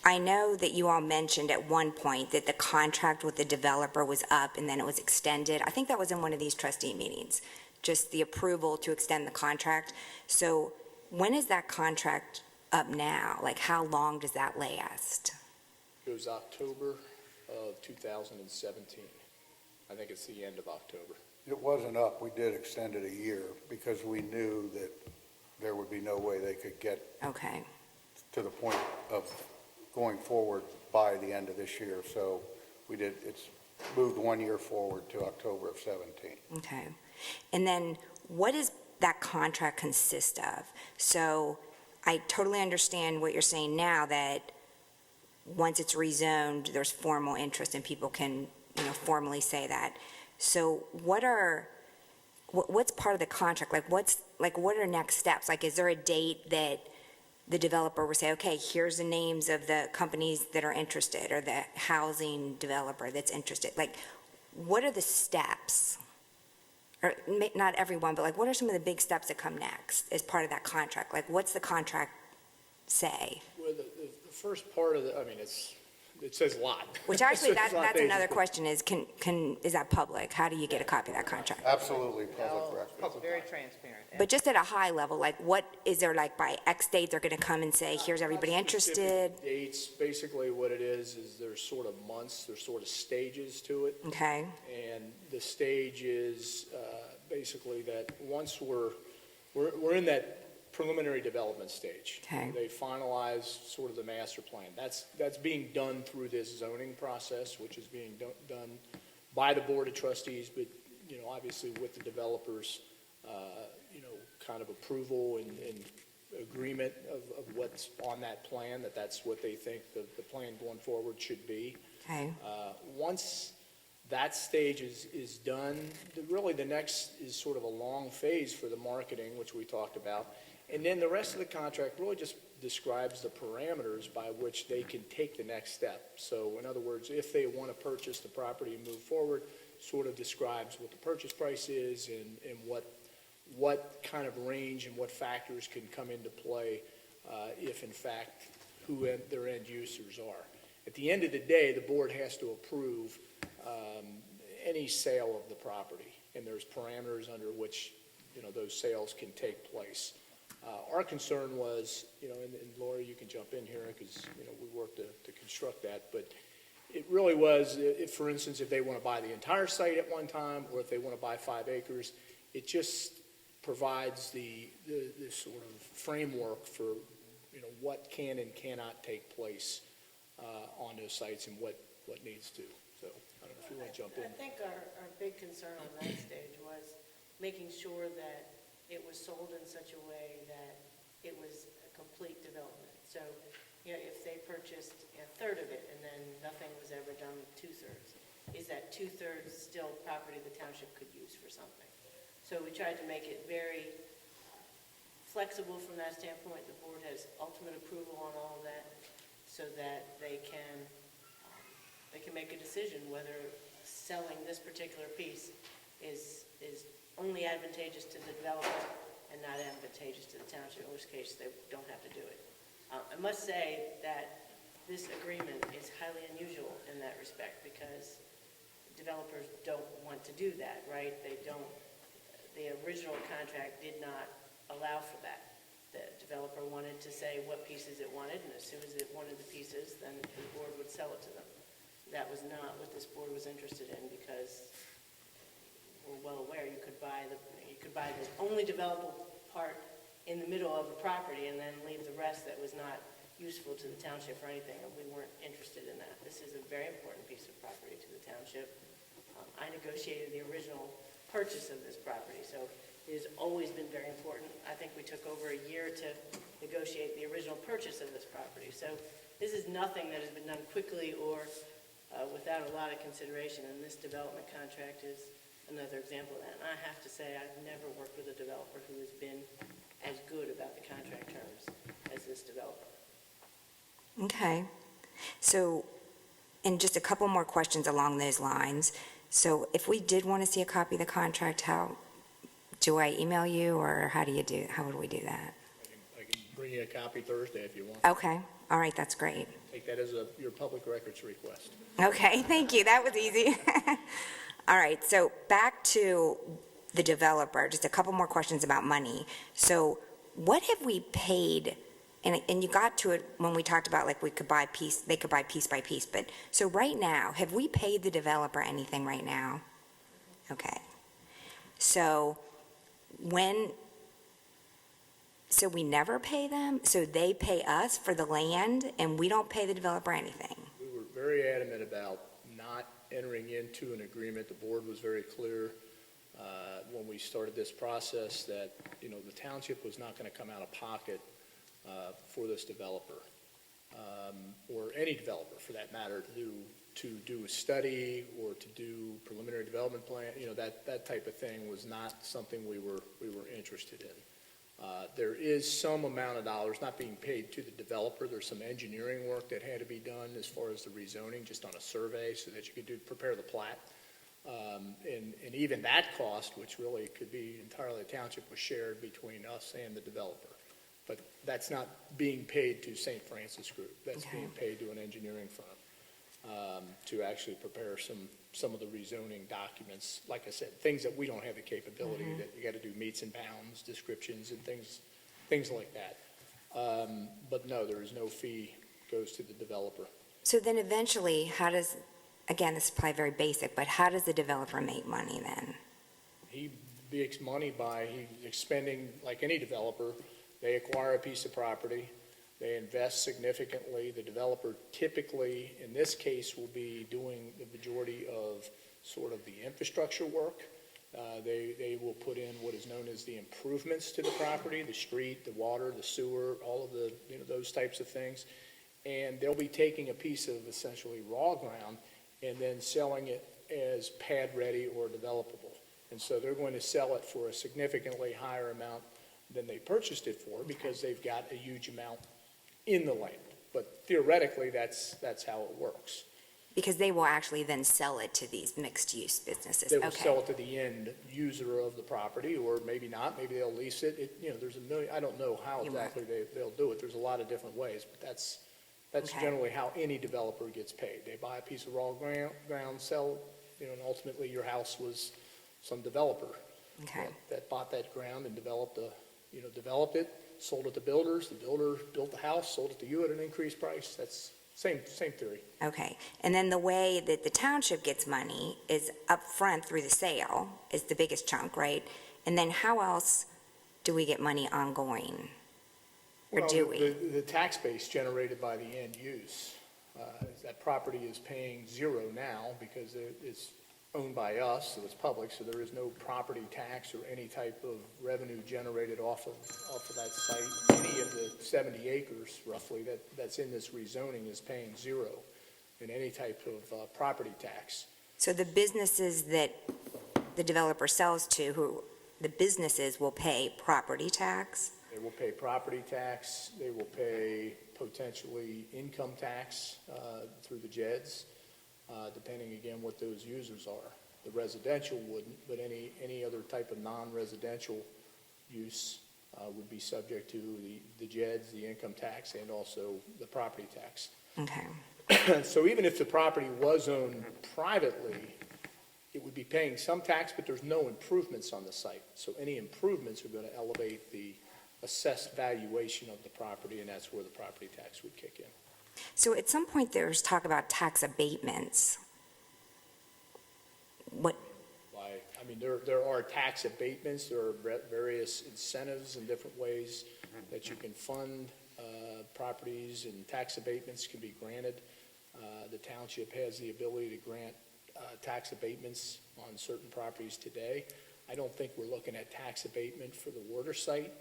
I know that you all mentioned at one point that the contract with the developer was up and then it was extended. I think that was in one of these trustee meetings, just the approval to extend the contract. So when is that contract up now? Like, how long does that last? It was October of 2017. I think it's the end of October. It wasn't up, we did extend it a year because we knew that there would be no way they could get Okay, to the point of going forward by the end of this year. So it's moved 1 year forward to October of 17. okay. And then what does that contract consist of? So I totally understand what you're saying now, that once it's rezoned, there's formal interest and people can, formally say that. So what's part of the contract? What are next steps? Like, is there a date that the developer will say, okay, here's the names of the companies that are interested, or the housing developer that's interested? Like, what are the steps? Or not everyone, but what are some of the big steps that come next as part of that contract? Like, what's the contract say? Well, the first part of the, I mean, it says a lot. Which actually, It says a lot of that's pages, another but- question is, is that public? How do you get a copy of that contract? Absolutely, public record. It's very transparent. But just at a high level, like what, is there like by X date, they're gonna come and say, here's everybody Not specific interested? Dates, basically what it is there's sort of months, there's sort of stages to it. Okay, And the stage is basically that once we're in that preliminary development stage. Okay. They finalize sort of the master plan. That's being done through this zoning process, which is being done by the Board of Trustees, but, you know, obviously with the developers, you know, kind of approval and agreement of what's on that plan, that's what they think the plan going forward should be. okay, Once that stage is done, really the next is sort of a long phase for the marketing, which we talked about. And then the rest of the contract really just describes the parameters by which they can take the next step. So in other words, if they want to purchase the property and move forward, sort of describes what the purchase price is and what kind of range and what factors can come into play if in fact who their end users are. At the end of the day, the board has to approve any sale of the property, and there's parameters under which, you know, those sales can take place. Our concern was, you know, and Laura, you can jump in here because, you know, we worked to construct that, but it really was, if, for instance, if they want to buy the entire site at one time, or if they want to buy 5 acres, it just provides the sort of framework for, you know, what can and cannot take place on those sites and what needs to. So I don't know if you want to jump in. I think our big concern on that stage was making sure that it was sold in such a way that it was a complete development. So, you know, if they purchased a third of it and then nothing was ever done with 2/3, is that 2/3 still property the township could use for something? So we tried to make it very flexible from that standpoint. The board has ultimate approval on all of that so that they can make a decision whether selling this particular piece is only advantageous to the developer and not advantageous to the township, in which case they don't have to do it. I must say that this agreement is highly unusual in that respect because developers don't want to do that, right? The original contract did not allow for that. The developer wanted to say what pieces it wanted, and as soon as it wanted the pieces, then the board would sell it to them. That was not what this board was interested in because we're well aware you could buy the only developable part in the middle of the property and then leave the rest that was not useful to the township for anything, and we weren't interested in that. This is a very important piece of property to the township. I negotiated the original purchase of this property, so it has always been very important. I think we took over a year to negotiate the original purchase of this property. So this is nothing that has been done quickly or without a lot of consideration, and this development contract is another example of that. And I have to say, I've never worked with a developer who has been as good about the contract terms as this developer. okay. So, and just a couple more questions along those lines. So if we did want to see a copy of the contract, how, do I email you, or how would we do that? I can bring you a copy Thursday if you want. Okay, all right, that's great. Take that as your public records request. Okay, thank you, that was easy. All right, so back to the developer, just a couple more questions about money. So what have we paid, and you got to it when we talked about like they could buy piece by piece, but, so right now, have we paid the developer anything right now? Okay. So so we never pay them? So they pay us for the land and we don't pay the developer anything? We were very adamant about not entering into an agreement. The board was very clear when we started this process that, you know, the township was not going to come out of pocket for this developer, or any developer for that matter, to do a study or to do preliminary development plan. You know, that type of thing was not something we were interested in. There is some amount of dollars not being paid to the developer. There's some engineering work that had to be done as far as the rezoning, just on a survey so that you could prepare the plat. And even that cost, which really could be entirely the township, was shared between us and the developer. But that's not being paid to St. Francis Group. That's Okay. being paid to an engineering firm to actually prepare some of the rezoning documents. Like I said, things that we don't have the capability, that you got to do meets and bounds, descriptions, and things like that. But no, there is no fee goes to the developer. So then eventually, how does, again, this is probably very basic, but how does the developer make money then? He makes money by, he's expending, like any developer, they acquire a piece of property, they invest significantly. The developer typically, in this case, will be doing the majority of sort of the infrastructure work. They will put in what is known as the improvements to the property, the street, the water, the sewer, all of the, those types of things. And they'll be taking a piece of essentially raw ground and then selling it as pad-ready or developable. And so they're going to sell it for a significantly higher amount than they purchased it for because they've got a huge amount in the land. But theoretically, that's how it works. Because they will actually then sell it to these mixed-use businesses. They will Okay. sell it to the end user of the property, or maybe not, maybe they'll lease it. There's a million, I don't know how You're right. exactly they'll do it. There's a lot of different ways, but that's Okay. generally how any developer gets paid. They buy a piece of raw ground, sell, and ultimately your house was some developer Okay. that bought that ground and developed it, sold it to builders. The builder built the house, sold it to you at an increased price. That's same theory. Okay. And then the way that the township gets money is upfront through the sale is the biggest chunk, right? And then how else do we get money ongoing? Or Well, do we? The tax base generated by the end use, that property is paying zero now because it's owned by us, so it's public, so there is no property tax or any type of revenue generated off of that site. Any of the 70 acres roughly that's in this rezoning is paying zero in any type of property tax. So the businesses that the developer sells to, the businesses will pay property tax? They will pay property tax, they will pay potentially income tax through the JEDs, depending again what those users are. The residential wouldn't, but any other type of non-residential use would be subject to the JEDs, the income tax, and also the property tax. Okay. So even if the property was owned privately, it would be paying some tax, but there's no improvements on the site. So any improvements are going to elevate the assessed valuation of the property, and that's where the property tax would kick in. So at some point, there's talk about tax abatements. What, There are tax abatements, there are various incentives and different ways that you can fund properties, and tax abatements can be granted. The township has the ability to grant tax abatements on certain properties today. I don't think we're looking at tax abatement for the water site,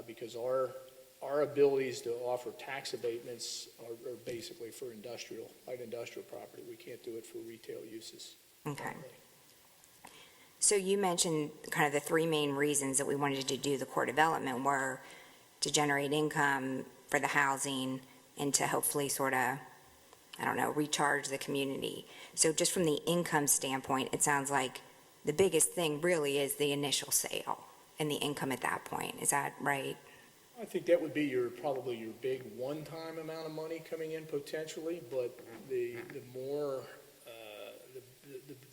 because our abilities to offer tax abatements are basically for light industrial property. We can't do it for retail uses. okay. So you mentioned kind of the three main reasons that we wanted to do the core development were to generate income for the housing and to hopefully sort of, I don't know, recharge the community. So just from the income standpoint, it sounds like the biggest thing really is the initial sale and the income at that point. Is that right? I think that would be probably your big one-time amount of money coming in potentially, but the more,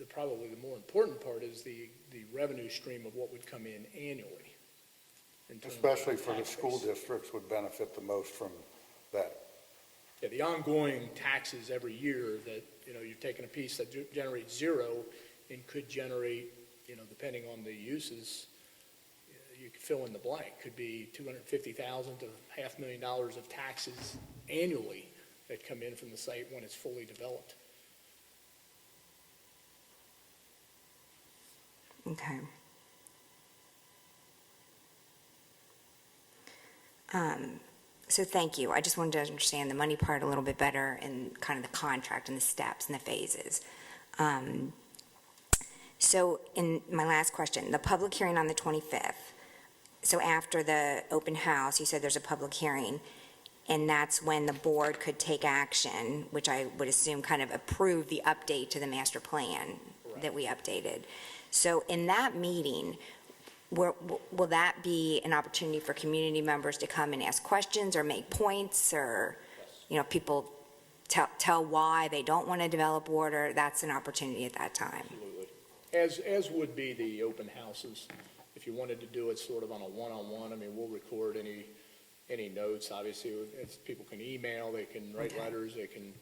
probably the more important part is the revenue stream of what would come in annually. in terms of Especially for the tax school base. districts would benefit the most from that. Yeah, the ongoing taxes every year that, you're taking a piece that generates zero and could generate, depending on the uses, you could fill in the blank, could be $250,000 to $500,000 of taxes annually that come in from the site when it's fully developed. Okay. So thank you. I just wanted to understand the money part a little bit better and kind of the contract and the steps and the phases. So in my last question, the public hearing on the 25th, so after the open house, you said there's a public hearing, and that's when the board could take action, which I would assume kind of approve the update to the master plan that we updated. So in that meeting, will that be an opportunity for community members to come and ask questions or make points, or, people tell why they don't want to develop water? That's an opportunity at that time. Absolutely. As would be the open houses. If you wanted to do it sort of on a one-on-one, we'll record any notes. Obviously, people can email, they can write letters, they can,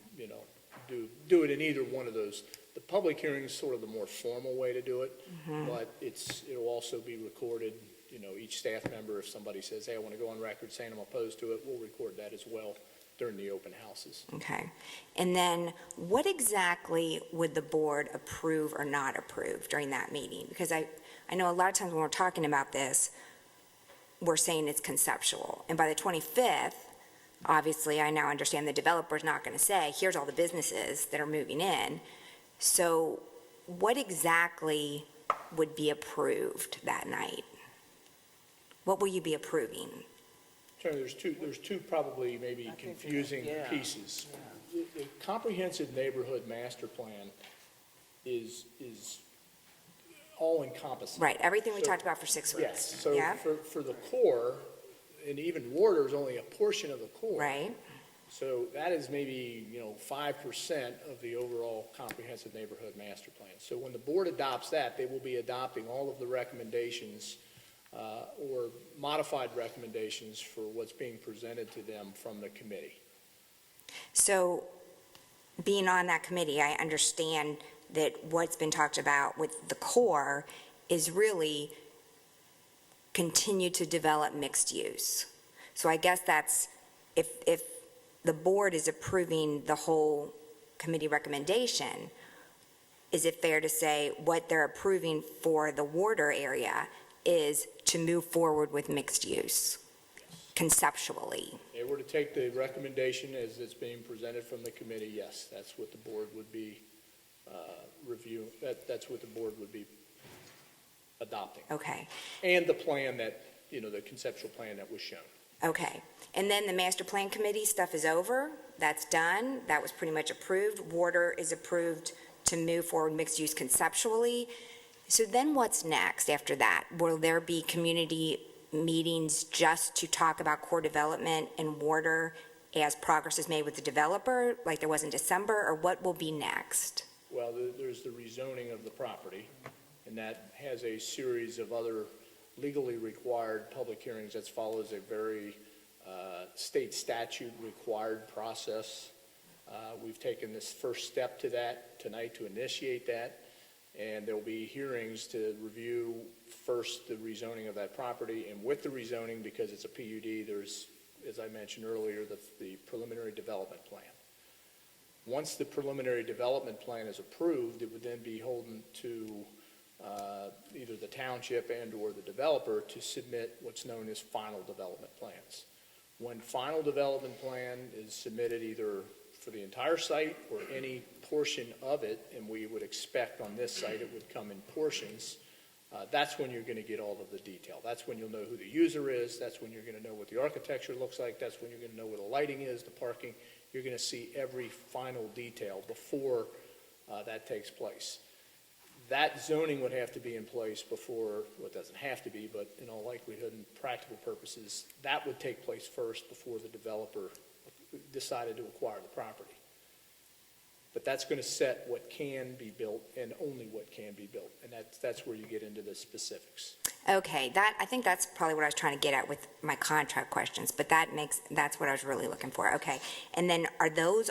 do it in either one of those. The public hearing is sort of the more formal way to do it, but it'll also be recorded. Each staff member, if somebody says, hey, I want to go on record saying I'm opposed to it, we'll record that as well during the open houses. Okay. And then what exactly would the board approve or not approve during that meeting? Because I know a lot of times when we're talking about this, we're saying it's conceptual. And by the 25th, obviously, I now understand the developer's not going to say, here's all the businesses that are moving in. So what exactly would be approved that night? What will you be approving? Chairman, there's two probably maybe confusing pieces. The comprehensive neighborhood master plan is all-encompassing. Right, everything we talked about for 6 weeks. Yes, so Yeah? for the core, and even water is only a portion of the core. Right, So that is maybe, 5% of the overall comprehensive neighborhood master plan. So when the board adopts that, they will be adopting all of the recommendations or modified recommendations for what's being presented to them from the committee. so being on that committee, I understand that what's been talked about with the core is really continue to develop mixed use. So I guess that's, if the board is approving the whole committee recommendation, is it fair to say what they're approving for the water area is to move forward with mixed use conceptually? They were to take the recommendation as it's being presented from the committee, yes, that's what the board would be reviewing, that's what the board would be adopting. Okay, And the plan that, the conceptual plan that was shown. okay. And then the master plan committee stuff is over? That's done? That was pretty much approved? Water is approved to move forward mixed use conceptually? So then what's next after that? Will there be community meetings just to talk about core development and water as progress is made with the developer, like there was in December, or what will be next? Well, there's the rezoning of the property, and that has a series of other legally required public hearings that follows a very state statute required process. We've taken this first step to that tonight to initiate that, and there will be hearings to review first the rezoning of that property, and with the rezoning, because it's a PUD, there's, as I mentioned earlier, the preliminary development plan. Once the preliminary development plan is approved, it would then be beholden to either the township and/or the developer to submit what's known as final development plans. When final development plan is submitted either for the entire site or any portion of it, and we would expect on this site it would come in portions, that's when you're going to get all of the detail. That's when you'll know who the user is. That's when you're going to know what the architecture looks like. That's when you're going to know where the lighting is, the parking. You're going to see every final detail before that takes place. That zoning would have to be in place before, well, it doesn't have to be, but in all likelihood and practical purposes, that would take place first before the developer decided to acquire the property. But that's going to set what can be built and only what can be built, and that's where you get into the specifics. Okay, I think that's probably what I was trying to get at with my contract questions, but that's what I was really looking for. Okay, and then are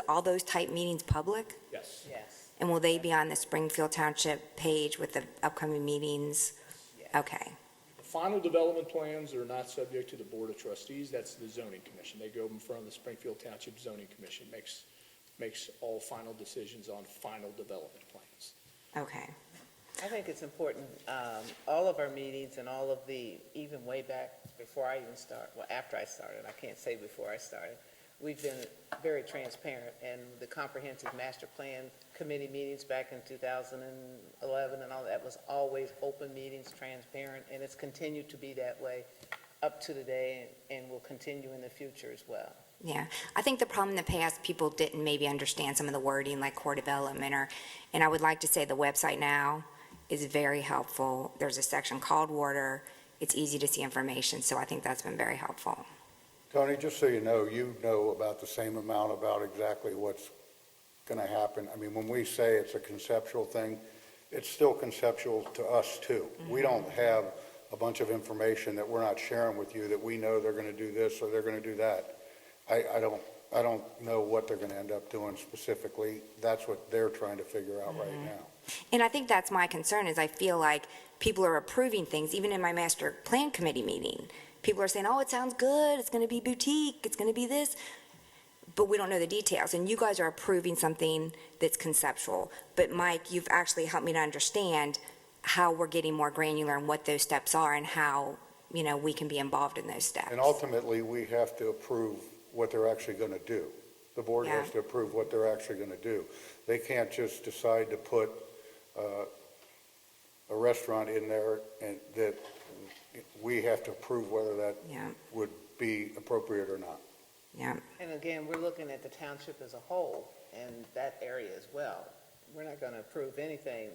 all those type meetings public? Yes. Yes. And will they be on the Springfield Township page with the upcoming meetings? Yes. Okay, The final development plans are not subject to the Board of Trustees. That's the zoning commission. They go in front of the Springfield Township Zoning Commission, makes all final decisions on final development plans. okay. I think it's important, all of our meetings and all of even way back before I even started, well, after I started, I can't say before I started, we've been very transparent, and the comprehensive master plan committee meetings back in 2011 and all that was always open meetings, transparent, and it's continued to be that way up to today and will continue in the future as well. Yeah, I think the problem in the past, people didn't maybe understand some of the wording like core development and I would like to say the website now is very helpful. There's a section called water. it's easy to see information, so I think that's been very helpful. Tony, just so you know about the same amount about exactly what's going to happen. I mean, when we say it's a conceptual thing, it's still conceptual to us too. We don't have a bunch of information that we're not sharing with you that we know they're going to do this or they're going to do that. I don't know what they're going to end up doing specifically. That's what they're trying to figure out right now. And I think that's my concern, is I feel like people are approving things, even in my master plan committee meeting. People are saying, oh, it sounds good, it's going to be boutique, it's going to be this, but we don't know the details. And you guys are approving something that's conceptual. But Mike, you've actually helped me to understand how we're getting more granular and what those steps are and how, we can be involved in those steps. And ultimately, we have to approve what they're actually going to do. The board has to approve what they're actually going to do. They can't just decide to put a restaurant in there and that we have to approve whether that would be appropriate or not. Yeah. And again, we're looking at the township as a whole and that area as well. We're not going to approve anything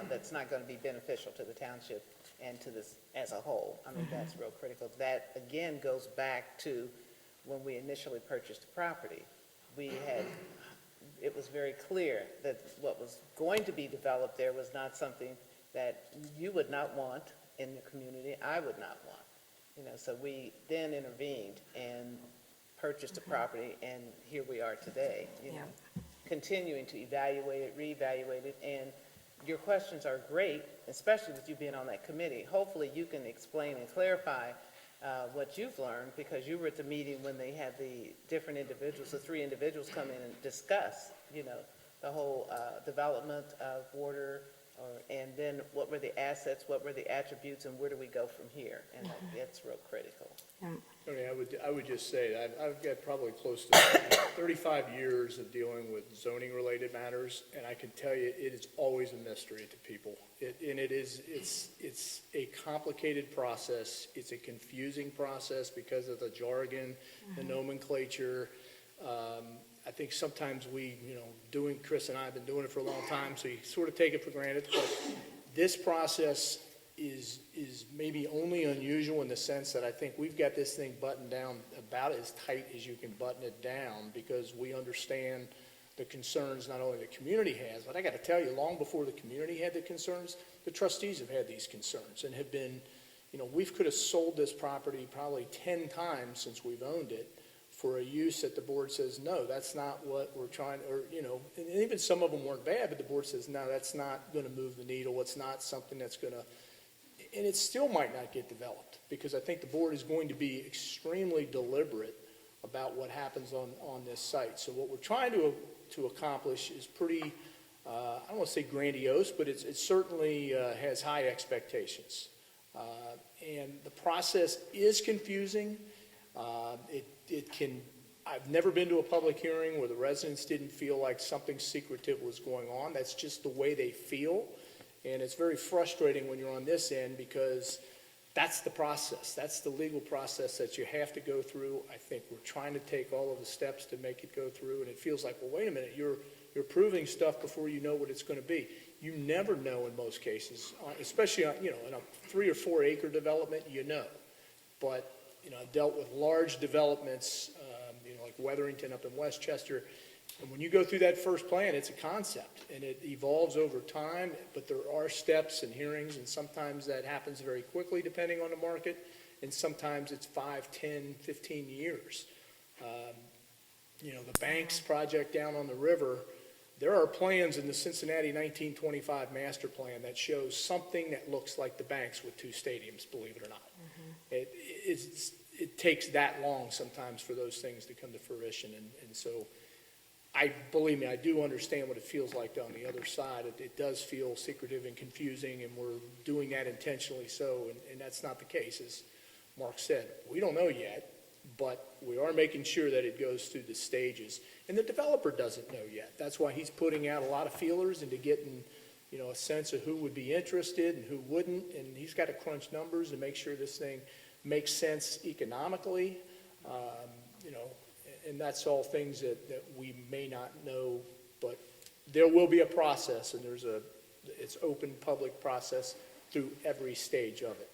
that's not going to be beneficial to the township and to this as a whole. I mean, that's real critical. That, again, goes back to when we initially purchased the property. It was very clear that what was going to be developed there was not something that you would not want in the community, I would not want. So we then intervened and purchased the property, and here we are today, continuing to evaluate it, reevaluate it, and your questions are great, especially with you being on that committee. Hopefully you can explain and clarify what you've learned, because you were at the meeting when they had the different individuals, the three individuals come in and discuss, the whole development of water, and then what were the assets, what were the attributes, and where do we go from here? And that's real critical. Tony, I would just say that I've got probably close to 35 years of dealing with zoning-related matters, and I can tell you, it is always a mystery to people. It's a complicated process. It's a confusing process because of the jargon, the nomenclature. I think sometimes Chris and I have been doing it for a long time, so you sort of take it for granted. But this process is maybe only unusual in the sense that I think we've got this thing buttoned down about as tight as you can button it down, because we understand the concerns not only the community has, but I got to tell you, long before the community had the concerns, the trustees have had these concerns and have been, we could have sold this property probably 10 times since we've owned it for a use that the board says, no, that's not what we're trying, or, and even some of them weren't bad, but the board says, no, that's not going to move the needle. It's not something that's going to, and it still might not get developed, because I think the board is going to be extremely deliberate about what happens on this site. So what we're trying to accomplish is pretty, I don't want to say grandiose, but it certainly has high expectations. And the process is confusing. I've never been to a public hearing where the residents didn't feel like something secretive was going on. That's just the way they feel. And it's very frustrating when you're on this end, because that's the process. That's the legal process that you have to go through. I think we're trying to take all of the steps to make it go through, and it feels like, well, wait a minute, you're proving stuff before you know what it's going to be. You never know in most cases, especially on, in a 3 or 4 acre development, But, I've dealt with large developments, like Weatherington up in Westchester. And when you go through that first plan, it's a concept, and it evolves over time, but there are steps and hearings, and sometimes that happens very quickly depending on the market, and sometimes it's 5, 10, 15 years. The Banks project down on the river, there are plans in the Cincinnati 1925 master plan that shows something that looks like the Banks with 2 stadiums, believe it or not. It takes that long sometimes for those things to come to fruition, and so believe me, I do understand what it feels like on the other side. It does feel secretive and confusing, and we're doing that intentionally so, and that's not the case, as Mark said. We don't know yet, but we are making sure that it goes through the stages. And the developer doesn't know yet. That's why he's putting out a lot of feelers into getting, a sense of who would be interested and who wouldn't, and he's got to crunch numbers and make sure this thing makes sense economically, and that's all things that we may not know, but there will be a process, and it's open public process through every stage of it.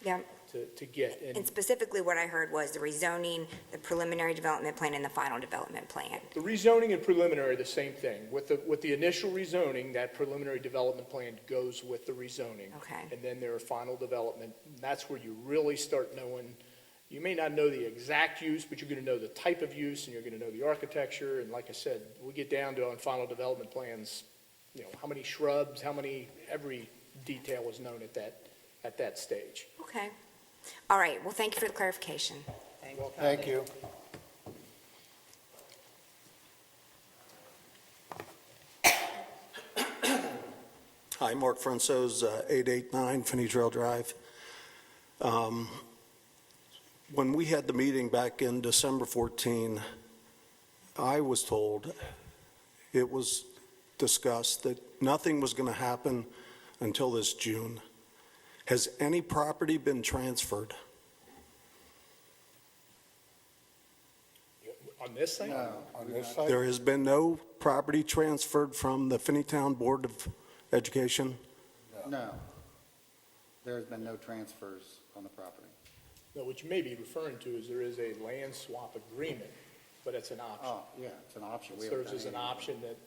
Yeah, to get. And specifically, what I heard was the rezoning, the preliminary development plan, and the final development plan. The rezoning and preliminary are the same thing. With the initial rezoning, that preliminary development plan goes with the rezoning. Okay. And then there are final development. That's where you really start knowing, you may not know the exact use, but you're going to know the type of use, and you're going to know the architecture. And like I said, we get down to on final development plans, how many shrubs, every detail is known at that stage. Okay. All right, well, thank you for the clarification. Thank you. Hi, Mark Franco's 889 Finney Trail Drive. When we had the meeting back in December 14, I was told, it was discussed that nothing was going to happen until this June. Has any property been transferred? On this thing? No, on this side? There has been no property transferred from the Finneytown Board of Education? No. There's been no transfers on the property. No, what you may be referring to is there is a land swap agreement, but it's an option. Oh, yeah, it's an option. It We haven't serves done as an anything. option that,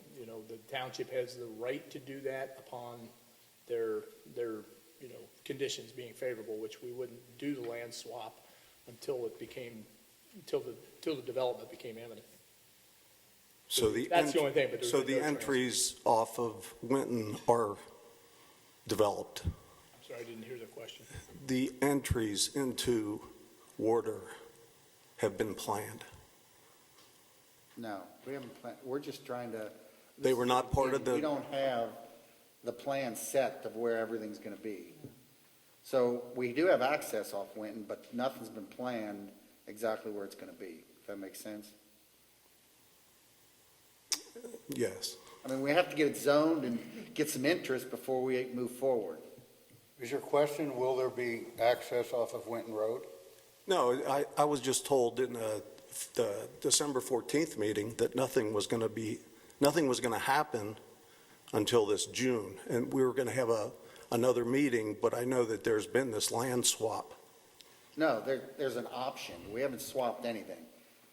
the township has the right to do that upon their conditions being favorable, which we wouldn't do the land swap until the development became imminent. So the That's the only thing, but there's So been the no transfer. entries off of Winton are developed? I'm sorry, I didn't hear the question. The entries into Warder have been planned? No, we haven't planned, we're just trying to. They were not part of the- We don't have the plan set of where everything's going to be. So we do have access off Winton, but nothing's been planned exactly where it's going to be, if that makes sense. Yes. I mean, we have to get it zoned and get some interest before we move forward. Is your question, will there be access off of Winton Road? No, I was just told in the December 14th meeting that nothing was going to happen until this June. And we were going to have another meeting, but I know that there's been this land swap. No, there's an option. We haven't swapped anything.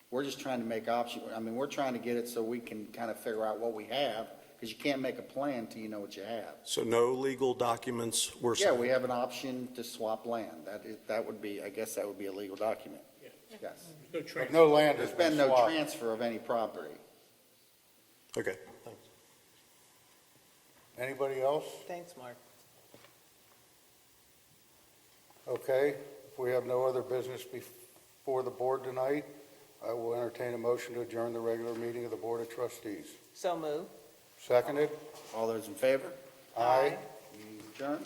We're just trying to make option. I mean, we're trying to get it so we can kind of figure out what we have, because you can't make a plan till you know what you have. So no legal documents were Yeah, signed? we have an option to swap land. That would be, I guess that would be a legal document. Yeah. Yes. No But transfer. no land has There's been been no swapped. transfer of any property. Okay, thanks. Anybody else? Thanks, Mark. Okay, if we have no other business before the board tonight, I will entertain a motion to adjourn the regular meeting of the Board of Trustees. So move. Seconded? All those in favor? Aye. Meeting adjourned.